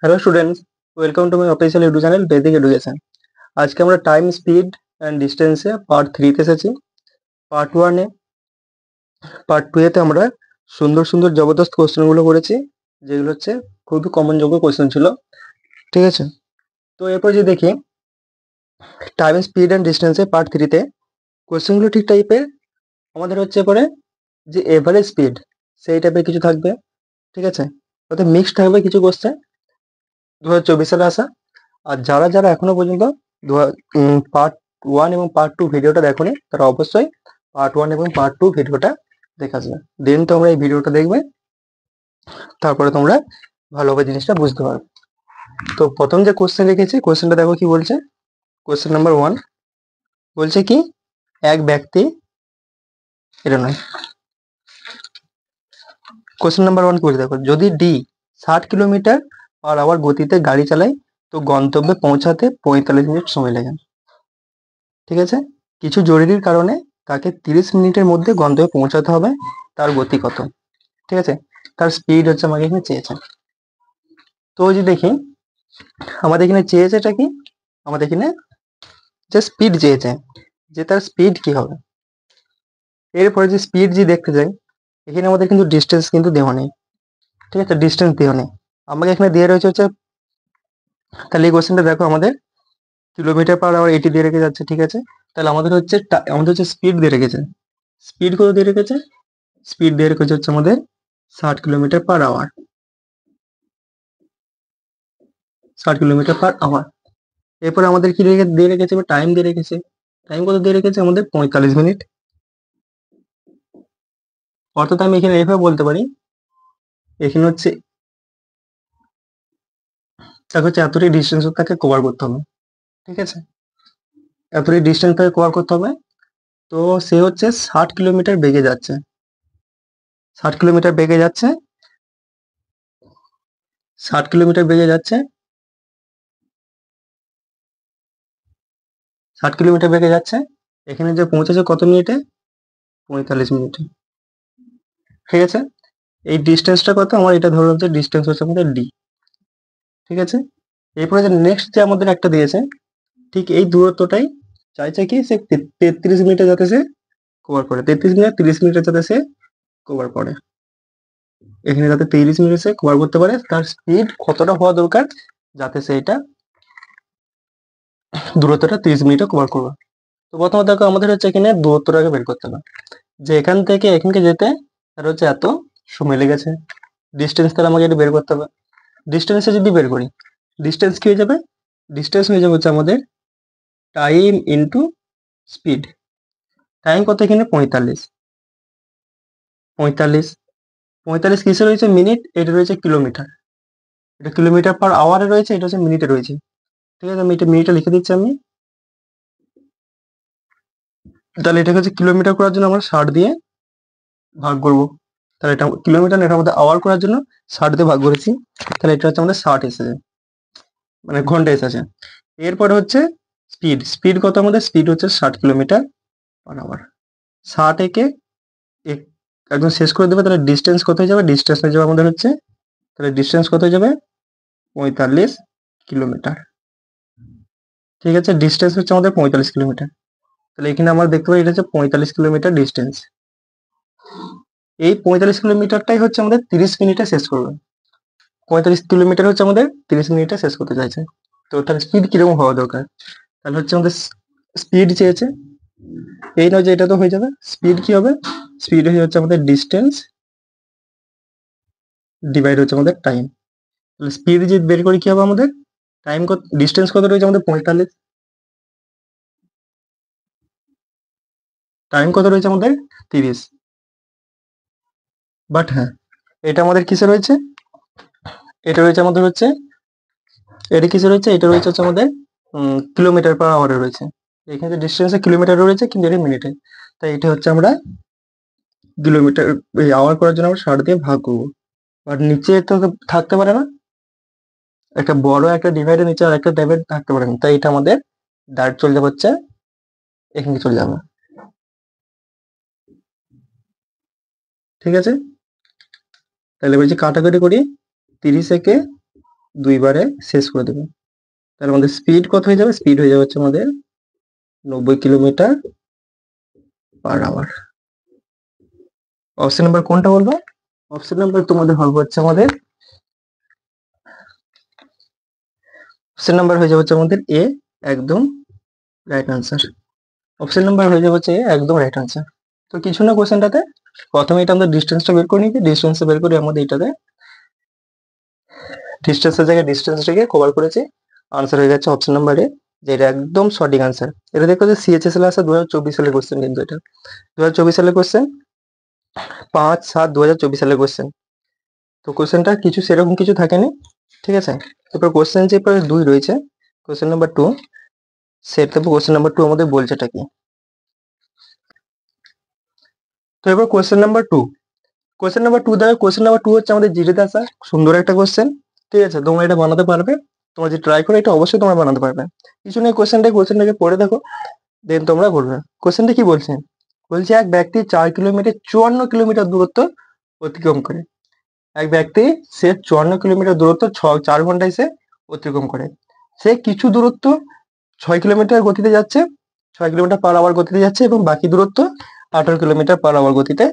Hello students, welcome to my official YouTube channel Vedic education. আজকে আমরা time, speed and ডিস্টেন্সে part 3তে এসেছি। পার্ট 1-এ, পার্ট 2-এতে আমরা সুন্দর সুন্দর জবরদস্ত কোশ্চেনগুলো করেছি, যেগুলো হচ্ছে খুবই কমন যোগ্য কোশ্চেন ছিল। ঠিক আছে, তো এরপর যে দেখি টাইম, স্পিড অ্যান্ড ডিস্টেন্সে পার্ট 3-তে কোশ্চেনগুলো ঠিক টাইপের আমাদের হচ্ছে পরে যে এভারেজ স্পিড সেই টাইপের কিছু থাকবে। ঠিক আছে, ওতে মিক্সড থাকবে কিছু কোশ্চেন 2024 সালে আসা। আর যারা যারা এখনো পর্যন্ত পার্ট 1 এবং পার্ট 2 ভিডিওটা দেখোনি, তারা অবশ্যই পার্ট 1 এবং পার্ট 2 ভিডিওটা দেখে আসবে। দেন তোমরা এই ভিডিওটা দেখবে, তারপরে তোমরা ভালোভাবে জিনিসটা বুঝতে পারবে। তো প্রথম যে কোশ্চেন রেখেছি, কোশ্চেনটা দেখো কি বলছে। কোশ্চেন নাম্বার 1 বলছে কি, এক ব্যক্তি, এটা নয়, কোশ্চেন নাম্বার 1 কি বলছে দেখো, যদি ডি 60 কিলোমিটার/আওয়ার গতিতে গাড়ি চালায় তো গন্তব্যে পৌঁছাতে 45 মিনিট সময় লাগে। ঠিক আছে, কিছু জরুরির কারণে তাকে 30 মিনিটের মধ্যে গন্তব্যে পৌঁছাতে হবে, তার গতি কত? ঠিক আছে, তার স্পিড হচ্ছে আমাকে এখানে চেয়েছে। তো ওই যে দেখি আমাদের এখানে চেয়েছেটা কি, আমাদের এখানে যে স্পিড চেয়েছে, যে তার স্পিড কি হবে। এরপরে যে স্পিড যে দেখতে যাই, এখানে আমাদের কিন্তু ডিস্টেন্স কিন্তু দেওয়া নেই। ঠিক আছে, ডিস্টেন্স দেওয়া নেই, আমাকে এখানে দিয়ে রয়েছে হচ্ছে, তাহলে এই কোশ্চেনটা দেখো আমাদের কিলোমিটার/আওয়ার 80 দিয়ে রেখে যাচ্ছে। ঠিক আছে, তাহলে আমাদের হচ্ছে আমাদের হচ্ছে স্পিড দিয়ে রেখেছে। স্পিড কত দিয়ে রেখেছে? স্পিড দিয়ে রেখেছে হচ্ছে আমাদের 60 কিলোমিটার/আওয়ার। 60 কিলোমিটার/আওয়ার। এরপরে আমাদের কি দিয়ে রেখেছে, টাইম দিয়ে রেখেছে। টাইম কত দিয়ে রেখেছে আমাদের? 45 মিনিট। অর্থাৎ আমি এখানে এভাবে বলতে পারি, এখানে হচ্ছে তাকে হচ্ছে এতটাই ডিস্টেন্স তাকে কভার করতে হবে। ঠিক আছে, এতটাই ডিস্টেন্স তাকে কভার করতে হবে। তো সে হচ্ছে 60 কিলোমিটার বেগে যাচ্ছে, 60 কিলোমিটার বেগে যাচ্ছে, 60 কিলোমিটার বেগে যাচ্ছে, 60 কিলোমিটার বেগে যাচ্ছে। এখানে যে পৌঁছেছে কত মিনিটে? 45 মিনিটে। ঠিক আছে, এই ডিস্টেন্সটা কত আমার, এটা ধরো হচ্ছে ডিস্টেন্স হচ্ছে আমাদের ডি। ঠিক আছে, এরপরে যে নেক্সট যে আমাদের একটা দিয়েছে, ঠিক এই দূরত্বটাই চাইছে কি, সে 33 মিনিটে যাতে সে কভার করে, 33 মিনিট 30 মিনিটে যাতে সে কভার করে। এখানে যাতে 30 মিনিটে সে কভার করতে পারে, তার স্পিড কতটা হওয়া দরকার যাতে সে এটা দূরত্বটা 30 মিনিটে কভার করবে। তো প্রথমে দেখো আমাদের হচ্ছে এখানে দূরত্বটাকে বের করতে হবে, যে এখান থেকে এখানকে যেতে তার হচ্ছে এত সময় লেগেছে। ডিস্টেন্স তাহলে আমাকে এটা বের করতে হবে। ডিস্টেন্সে যদি বের করি, ডিস্টেন্স কি হয়ে যাবে? ডিস্টেন্স হয়ে যাবে হচ্ছে আমাদের টাইম ইন্টু স্পিড। টাইম কত এখানে? 45। 45, 45 কিসে রয়েছে? মিনিট, এটা রয়েছে কিলোমিটার। এটা কিলোমিটার/আওয়ারে রয়েছে, এটা হচ্ছে মিনিটে রয়েছে। ঠিক আছে, আমি এটা মিনিটে লিখে দিচ্ছি আমি। তাহলে এটাকে হচ্ছে কিলোমিটার করার জন্য আমরা 60 দিয়ে ভাগ করব। তাহলে এটা কিলোমিটার, এটা আমাদের আওয়ার করার জন্য 60 দিয়ে ভাগ করেছি। তাহলে এটা হচ্ছে আমাদের 60 এসেছে, মানে ঘন্টা এসেছে। এরপরে হচ্ছে স্পিড। স্পিড কত আমাদের? স্পিড হচ্ছে 60 কিলোমিটার/আওয়ার। 60 একে একদম শেষ করে দেবে, তাহলে ডিস্টেন্স কত হয়ে যাবে? ডিস্টেন্স হয়ে যাবে আমাদের হচ্ছে, তাহলে ডিস্টেন্স কত হয়ে যাবে? 45 কিলোমিটার। ঠিক আছে, ডিস্টেন্স হচ্ছে আমাদের 45 কিলোমিটার। তাহলে এখানে আমরা দেখতে পাই এটা হচ্ছে 45 কিলোমিটার ডিস্টেন্স। এই 45 কিলোমিটারটাই হচ্ছে আমাদের 30 মিনিটে শেষ করবে। 45 কিলোমিটার হচ্ছে আমাদের 30 মিনিটে শেষ করতে চাইছে। তো তার স্পিড কিরকম হওয়া দরকার? তাহলে হচ্ছে আমাদের স্পিড চেয়েছে, এই নয় যে এটা তো হয়ে যাবে। স্পিড কি হবে? স্পিড হয়ে যাচ্ছে আমাদের ডিস্টেন্স ডিভাইড হচ্ছে আমাদের টাইম। তাহলে স্পিড যদি বের করি কি হবে আমাদের? টাইম কত, ডিস্টেন্স কত রয়েছে আমাদের? 45। টাইম কত রয়েছে আমাদের? 30। বাট হ্যাঁ, এটা আমাদের কিসে রয়েছে? এটা রয়েছে আমাদের হচ্ছে, এটা কিসে রয়েছে? এটা রয়েছে হচ্ছে আমাদের কিলোমিটার/আওয়ারে রয়েছে। এখানে ডিস্টেন্সে কিলোমিটার রয়েছে, কিন্তু এটা মিনিটে। তাই এটা হচ্ছে আমরা কিলোমিটার এই আওয়ার করার জন্য আমরা 60 দিয়ে ভাগ করবো। বাট নিচে তো থাকতে পারে না, একটা বড় একটা ডিভাইডের নিচে আর একটা ডিভাইড থাকতে পারে না, তাই এটা আমাদের ডাইরেক্ট চলে যাবে হচ্ছে এখানে চলে যাবে। ঠিক আছে, তাহলে বলছি কাটাকাটি করি, 30 একে 2বারে শেষ করে দেবে। তাহলে আমাদের স্পিড কত হয়ে যাবে? স্পিড হয়ে যাবে হচ্ছে আমাদের 90 kilometre per hour. Option number কোনটা বলবো? অপশন নাম্বার তোমাদের হবে হচ্ছে আমাদের অপশন নাম্বার হয়ে যাবে হচ্ছে আমাদের এ, একদম রাইট আনসার। অপশন নাম্বার হয়ে যাবে হচ্ছে একদম রাইট আনসার। তো কিছু না কোশ্চেনটাতে, প্রথমে এটা আমাদের ডিস্টেন্সটা বের করে নিয়েছি, ডিস্টেন্সটা বের করে আমাদের এটাতে ডিস্টেন্সের জায়গায় ডিস্টেন্সটাকে কভার করেছি, আনসার হয়ে যাচ্ছে অপশন নাম্বার এ, যে এটা একদম সঠিক আনসার। এটা দেখো যে সিএইচএসএল আসা 2024 সালের কোশ্চেন, কিন্তু এটা 2024 সালের কোশ্চেন, 5/7/2024 সালের কোশ্চেন। তো কোশ্চেনটা কিছু সেরকম কিছু থাকেনি, ঠিক আছে। তারপর কোশ্চেন যে 2 রয়েছে, কোশ্চেন নাম্বার 2, সেটা কোশ্চেন নাম্বার 2 আমাদের বলছেটা কি। তো এবার কোশ্চেন নাম্বার 2, কোশ্চেন নাম্বার 2 দেখো, কোশ্চেন নাম্বার 2 হচ্ছে আমাদের জিরোতে আসা সুন্দর একটা কোশ্চেন, ঠিক আছে। তোমরা এটা বানাতে পারবে, তোমরা যে ট্রাই করো এটা অবশ্যই তোমরা বানাতে পারবে। কিছু নেই কোশ্চেনটাকে পড়ে দেখো, দেন তোমরা করবে। কোশ্চেনটা কি বলছে? বলছে এক ব্যক্তি 4 কিলোমিটার 54 কিলোমিটার দূরত্ব অতিক্রম করে। এক ব্যক্তি সে 54 কিলোমিটার দূরত্ব 4 ঘন্টায় সে অতিক্রম করে। সে কিছু দূরত্ব 6 কিলোমিটার গতিতে যাচ্ছে, 6 কিলোমিটার পার আওয়ার গতিতে যাচ্ছে, এবং বাকি দূরত্ব 18 কিলোমিটার পার আওয়ার গতিতে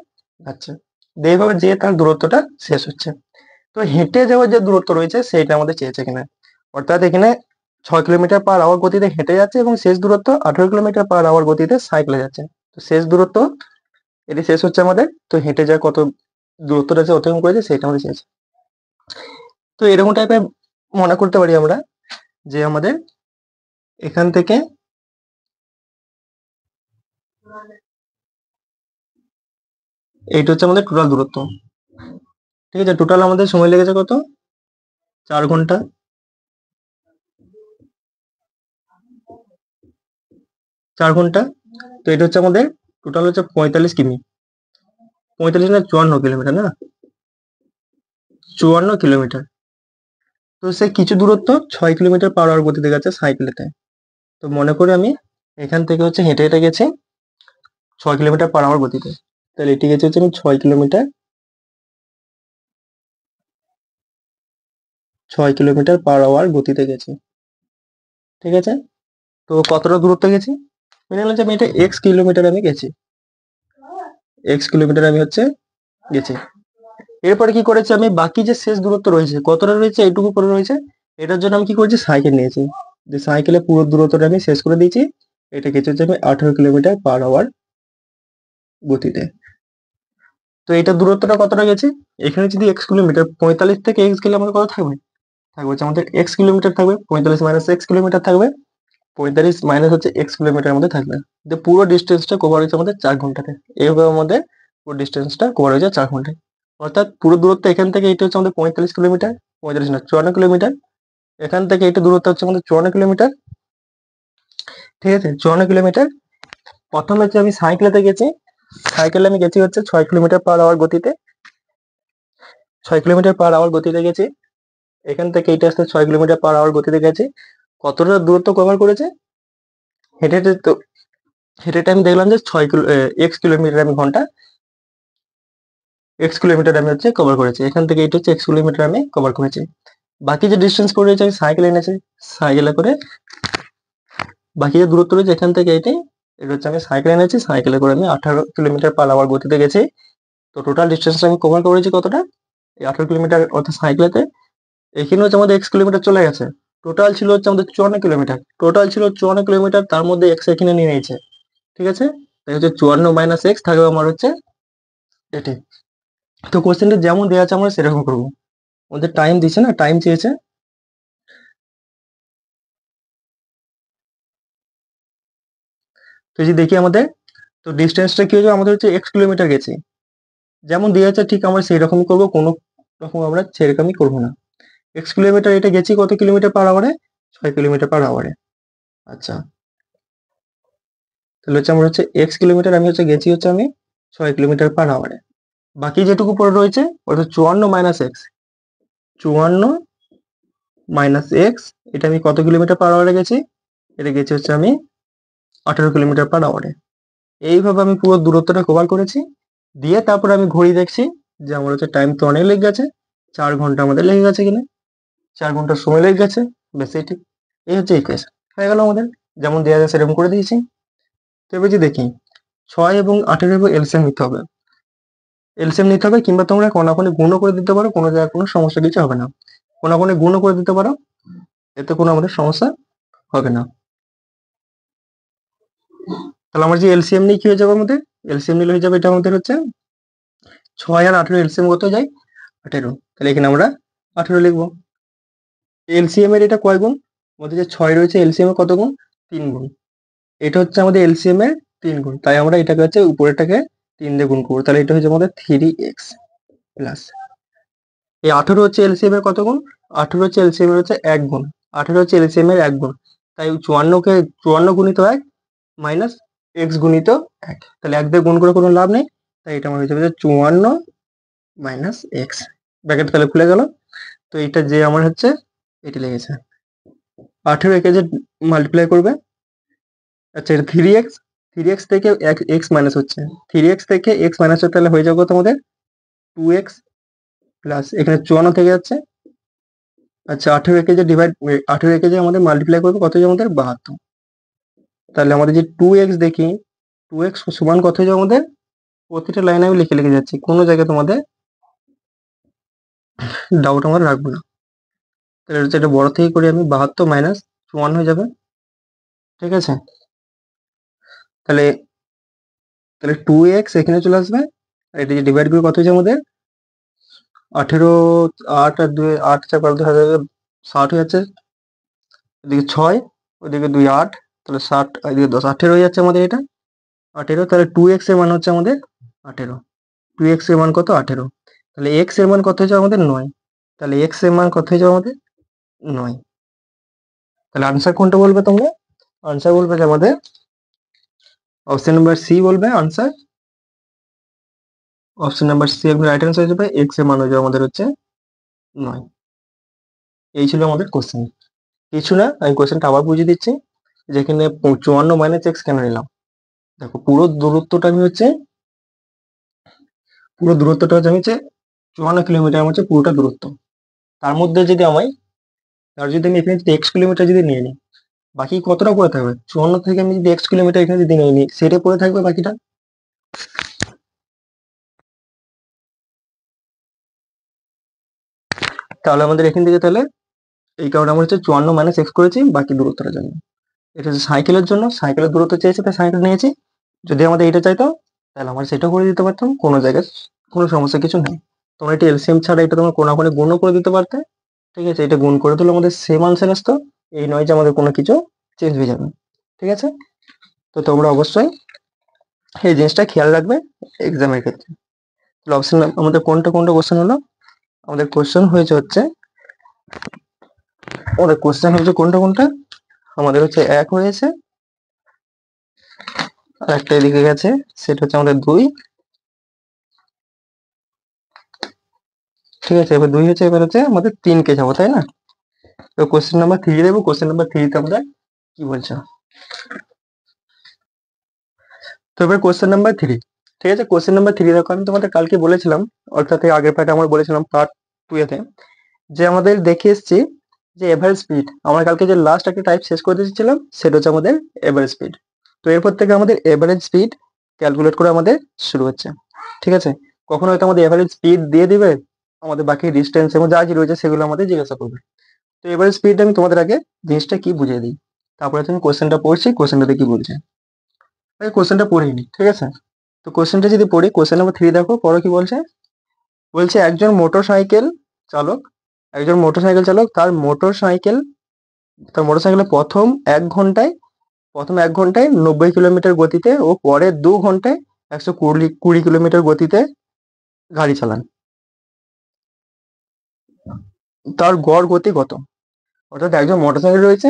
যাচ্ছে। এইভাবে যে তার দূরত্বটা শেষ হচ্ছে। তো হেঁটে যাওয়ার যে দূরত্ব রয়েছে সেইটা আমাদের চেয়েছে এখানে। অর্থাৎ এখানে 6 কিলোমিটার পার আওয়ার গতিতে হেঁটে যাচ্ছে এবং শেষ দূরত্ব 18 কিলোমিটার পার আওয়ার গতিতে সাইকেলে যাচ্ছে। তো শেষ দূরত্ব এটি শেষ হচ্ছে আমাদের। তো হেঁটে যায় কত দূরত্বটা যে অতিক্রম করেছে সেটা আমাদের চেয়েছে। তো এরকম টাইপের মনে করতে পারি আমরা যে আমাদের এখান থেকে এইটা হচ্ছে আমাদের টোটাল দূরত্ব, ঠিক আছে। টোটাল আমাদের সময় লেগেছে কত? 4 ঘন্টা। 4 ঘন্টা। তো এটা হচ্ছে আমাদের টোটাল হচ্ছে 45 কিমি, 45 না 54 কিলোমিটার, না 54 কিলোমিটার। তো সে কিছু দূরত্ব 6 কিলোমিটার পার আওয়ার গতিতে গেছে সাইকেলেতে। তো মনে করি আমি এখান থেকে হচ্ছে হেঁটে হেঁটে গেছি 6 কিলোমিটার পার আওয়ার গতিতে। তাহলে এটি গেছে হচ্ছে আমি 6 কিলোমিটার, 6 কিলোমিটার পার আওয়ার গতিতে গেছি, ঠিক আছে। তো কতটা দূরত্ব গেছি? মেনে নিলাম যে আমি এটা এক্স কিলোমিটার আমি গেছি, এক্স কিলোমিটার আমি হচ্ছে গেছি। এরপরে কি করেছি আমি, বাকি যে শেষ দূরত্ব রয়েছে কতটা রয়েছে, এইটুকু করে রয়েছে, এটার জন্য আমি কি করেছি, সাইকেল নিয়েছি। যে সাইকেলে পুরো দূরত্বটা আমি শেষ করে দিয়েছি। এটা গেছে হচ্ছে আমি 18 কিলোমিটার পার আওয়ার গতিতে। তো এটা দূরত্বটা কতটা গেছে, এখানে যদি এক্স কিলোমিটার, 45 থেকে এক্স গেলে আমাদের কত থাকবে? থাকবে হচ্ছে আমাদের এক্স কিলোমিটার থাকবে, 45 মাইনাস এক্স কিলোমিটার থাকবে, 45 মাইনাস হচ্ছে এক্স কিলোমিটার মধ্যে থাকবে। যে পুরো ডিস্টেন্সটা কভার হয়েছে আমাদের 4 ঘন্টাতে। এইভাবে আমাদের পুরো ডিস্টেন্সটা কভার হয়েছে 4 ঘন্টায়। অর্থাৎ পুরো দূরত্ব এখান থেকে এটা হচ্ছে আমাদের 45 কিলোমিটার, 45 না 54 কিলোমিটার। এখান থেকে এটা দূরত্ব হচ্ছে আমাদের 54 কিলোমিটার, ঠিক আছে, 54 কিলোমিটার। প্রথমে হচ্ছে আমি সাইকেলেতে গেছি, সাইকেলে আমি গেছি হচ্ছে 6 কিলোমিটার পার আওয়ার গতিতে, 6 কিলোমিটার পার আওয়ার গতিতে গেছি। এখান থেকে এটা আসতে 6 কিলোমিটার পার আওয়ার গতিতে গেছে। কতটা দূরত্ব কভার করেছে হেঁটে হেঁটে? তো হেঁটে হেঁটে আমি দেখলাম যে এক্স কিলোমিটার আমি ঘন্টা, এক্স কিলোমিটার আমি হচ্ছে কভার করেছি। এখান থেকে এটা হচ্ছে এক্স কিলোমিটার আমি কভার করেছি। বাকি যে ডিস্টেন্স পড়ে রয়েছে আমি সাইকেল এনেছি, সাইকেলে করে বাকি যে দূরত্ব রয়েছে এখান থেকে এটাই, এটা হচ্ছে আমি সাইকেল এনেছি, সাইকেলে করে আমি 18 কিলোমিটার পার আওয়ার গতিতে গেছি। তো টোটাল ডিস্টেন্সটা আমি কভার করেছি কতটা, এই 18 কিলোমিটার, অর্থাৎ সাইকেলেতে। এখানে হচ্ছে আমাদের এক্স কিলোমিটার চলে গেছে। টোটাল ছিল হচ্ছে আমাদের 54 কিলোমিটার, টোটাল ছিল 54 কিলোমিটার, তার মধ্যে এক্স এখানে নিয়ে নিয়েছে, ঠিক আছে। তাই হচ্ছে 54 মাইনাস এক্স থাকবে আমার হচ্ছে এটি। তো কোশ্চেনটা যেমন দেওয়া আছে আমরা সেরকম করবো। ওদের টাইম দিচ্ছে না, টাইম চেয়েছে। তো যদি দেখি আমাদের, তো ডিস্টেন্সটা কি হচ্ছে আমাদের হচ্ছে এক্স কিলোমিটার গেছে, যেমন দেওয়া আছে ঠিক আমরা সেই রকমই করবো, কোনো রকম আমরা সেরকমই করবো না। এক্স কিলোমিটার এটা গেছি কত কিলোমিটার পার আওয়ারে, 6 কিলোমিটার পার আওয়ারে। আচ্ছা, তাহলে হচ্ছে আমরা হচ্ছে এক্স কিলোমিটার আমি হচ্ছে গেছি হচ্ছে আমি 6 কিলোমিটার পার আওয়ারে। বাকি যেটুকু পড়ে রয়েছে ওটা 54 মাইনাস এক্স, 54 মাইনাস এক্স, এটা আমি কত কিলোমিটার পার আওয়ারে গেছি, এটা গেছি হচ্ছে আমি 18 কিলোমিটার পার আওয়ারে। এইভাবে আমি পুরো দূরত্বটা কভার করেছি। দিয়ে তারপরে আমি ঘড়ি দেখছি যে আমার হচ্ছে টাইম তো অনেক লেগে গেছে, 4 ঘন্টা আমাদের লেগে গেছে কিনা। 4 ঘন্টা সময় লেগে গেছে, ব্যাস এটি, এই হচ্ছে ইকুয়েশন। হয়ে গেল আমাদের, যেমন দেওয়া আছে সেরকম করে দিয়েছি। তো এবার যে দেখি 6 এবং 8 এর এলসিএম নিতে হবে, এলসিএম নিতে হবে, কিংবা তোমরা কোনাকুনি গুণও করে দিতে পারো, কোনো জায়গায় কোনো সমস্যা কিছু হবে না, কোনাকুনি গুণও করে দিতে পারো, এতে কোনো আমাদের সমস্যা হবে না। তাহলে আমার যে এলসিএম নিয়ে কি হয়ে যাবে আমাদের, এলসিএম নিলে হয়ে যাবে এটা আমাদের হচ্ছে 6 আর 18 এলসিএম কত যায় 18, তাহলে এখানে আমরা 18 লিখবো। এলসিএম এর এটা কয় গুণ, আমাদের যে 6 রয়েছে এলসিএম এর কত গুণ, 3 গুণ, এটা হচ্ছে আমাদের এলসিএম এর 3 গুণ, তাই আমরা এটাকে হচ্ছে উপরেরটাকে 3 দিয়ে গুণ করবো, তাহলে এটা হচ্ছে আমাদের 3x প্লাস এই 18 হচ্ছে এলসিএম এর কত গুণ, 18 হচ্ছে এলসিএম এর হচ্ছে 1 গুণ, 18 হচ্ছে এলসিএম এর 1 গুণ, তাই 54 গুণিত 1 মাইনাস এক্স গুণিত 1, তাহলে 1 দিয়ে গুণ করে কোনো লাভ নেই, তাই এটা আমার হয়ে যাবে যে 54 মাইনাস এক্স, ব্র্যাকেট তাহলে খুলে গেল। তো এটা যে আমার হচ্ছে এটি লেগেছে 18 একে যে মাল্টিপ্লাই করবে, আচ্ছা এটা 3x, 3x থেকে এক্স মাইনাস হচ্ছে, 3x থেকে এক্স মাইনাস হচ্ছে, তাহলে হয়ে যাবে তোমাদের 2x প্লাস এখানে 54 থেকে যাচ্ছে, আচ্ছা 18 একে যে 18 একে যে আমাদের মাল্টিপ্লাই করবে কত হয়ে যাবে আমাদের 72, তাহলে আমাদের যে 2x দেখি 2x সমান কত হয়ে যাবে আমাদের, প্রতিটা লাইনে আমি লিখে লিখে যাচ্ছি, কোনো জায়গায় তোমাদের ডাউট আমরা রাখবো না। তাহলে হচ্ছে এটা বড় থেকে করে আমি 72 মাইনাস 54 হয়ে যাবে, ঠিক আছে। তাহলে তাহলে 2x এখানে চলে আসবে, আর এটা যে ডিভাইড করে কত হয়েছে আমাদের 18, 8 আর 2, 8 4 12 60 হয়ে যাচ্ছে, এদিকে 6, ওইদিকে 2 8, তাহলে 60, এদিকে 10, 18 হয়ে যাচ্ছে আমাদের এটা 18, তাহলে 2x এর মান হচ্ছে আমাদের 18, 2x এর মান কত 18, তাহলে x এর মান কত হয়েছে আমাদের 9, তাহলে x এর মান কত হয়েছে আমাদের 9, তাহলে আনসার কোনটা বলবে তোমরা, আনসার বলবে যে আমাদের অপশন নাম্বার সি বলবে আনসার, অপশন নাম্বার সি একদম রাইট অ্যান্সার হয়ে যাবে, এক্স এর মান হয়ে যাবে আমাদের হচ্ছে 9। এই ছিল আমাদের কোশ্চেন, কিছু না, আমি কোশ্চেনটা আবার বুঝিয়ে দিচ্ছি, যেখানে 54 মাইনাস এক্স কেন নিলাম। দেখো পুরো দূরত্বটা হচ্ছে আমি হচ্ছে 54 কিলোমিটার আমার হচ্ছে পুরোটা দূরত্ব, তার মধ্যে যদি আমি এখানে যদি এক্স কিলোমিটার যদি নিয়ে নিই, বাকি কতটা পড়ে থাকবে 54 থেকে আমি যদি এক্স কিলোমিটার এখানে যদি নিয়ে নিই, সেটা পড়ে থাকবে বাকিটা। তাহলে আমাদের এখান থেকে তাহলে এই কারণে আমরা হচ্ছে 54 মাইনাস এক্স করেছি বাকি দূরত্বটার জন্য, এটা হচ্ছে সাইকেলের জন্য, সাইকেলের দূরত্ব চেয়েছে তাই সাইকেল নিয়েছি, যদি আমাদের এটা চাইতো তাহলে আমরা সেটা করে দিতে পারতাম, কোনো জায়গায় কোনো সমস্যা কিছু নেই। তোমরা এটা এলসিএম ছাড়া এটা তোমরা কোনাকুনি গুণও করে দিতে পারতে, ঠিক আছে, এটা গুণ করে দিলে আমাদের সেম আনসার আসতো, এই নয় যে আমাদের কোনো কিছু চেঞ্জ হয়ে যাবে, ঠিক আছে। তো তোমরা অবশ্যই এই জিনিসটা খেয়াল রাখবে এক্সামের ক্ষেত্রে। তাহলে অপশন আমাদের কোনটা কোনটা কোশ্চেন হলো, আমাদের কোশ্চেন হয়েছে হচ্ছে কোনটা কোনটা, আমাদের হচ্ছে 1 হয়েছে, আর একটা এদিকে গেছে, সেটা হচ্ছে আমাদের 2, ঠিক আছে, এবার 2 হচ্ছে, এবার হচ্ছে আমাদের 3 কে যাবো তাই না। তো কোশ্চেন নাম্বার 3 দেবো, কোশ্চেন নাম্বার 3 তে আমরা কি বলছো, তো এবার কোশ্চেন নাম্বার 3, ঠিক আছে, কোশ্চেন নাম্বার 3 দেখো, আমি তোমাদের কালকে বলেছিলাম, অর্থাৎ এই আগের পার্টে আমরা বলেছিলাম পার্ট 2 এতে, যে আমাদের দেখে এসেছি যে এভারেজ স্পিড, আমরা কালকে যে লাস্ট একটা টাইপ শেষ করে দিয়েছিলাম সেটা হচ্ছে আমাদের এভারেজ স্পিড। তো এরপর থেকে আমাদের এভারেজ স্পিড ক্যালকুলেট করে আমাদের শুরু হচ্ছে, ঠিক আছে। কখনো হয়তো আমাদের এভারেজ স্পিড দিয়ে দিবে, আমাদের বাকি ডিস্টেন্স এবং যা কি রয়েছে সেগুলো আমাদের জিজ্ঞাসা করবে। তো এভারেজ স্পিড আমি তোমাদের আগে জিনিসটা কি বুঝিয়ে দিই, তারপরে তুমি কোশ্চেনটা পড়ছি, কোশ্চেনটাতে কি বলছে, আগে কোশ্চেনটা পড়েই নি, ঠিক আছে। তো কোশ্চেনটা যদি পড়ি, কোশ্চেন নাম্বার 3 দেখো, পড়ো কি বলছে, বলছে চালক একজন মোটরসাইকেল চালক তার মোটরসাইকেলে প্রথম 1 ঘন্টায় 90 কিলোমিটার গতিতে ও পরের 2 ঘন্টায় 120 কিলোমিটার গতিতে গাড়ি চালান, তার গড় গতি কত। অর্থাৎ একজন মোটরসাইকেল রয়েছে,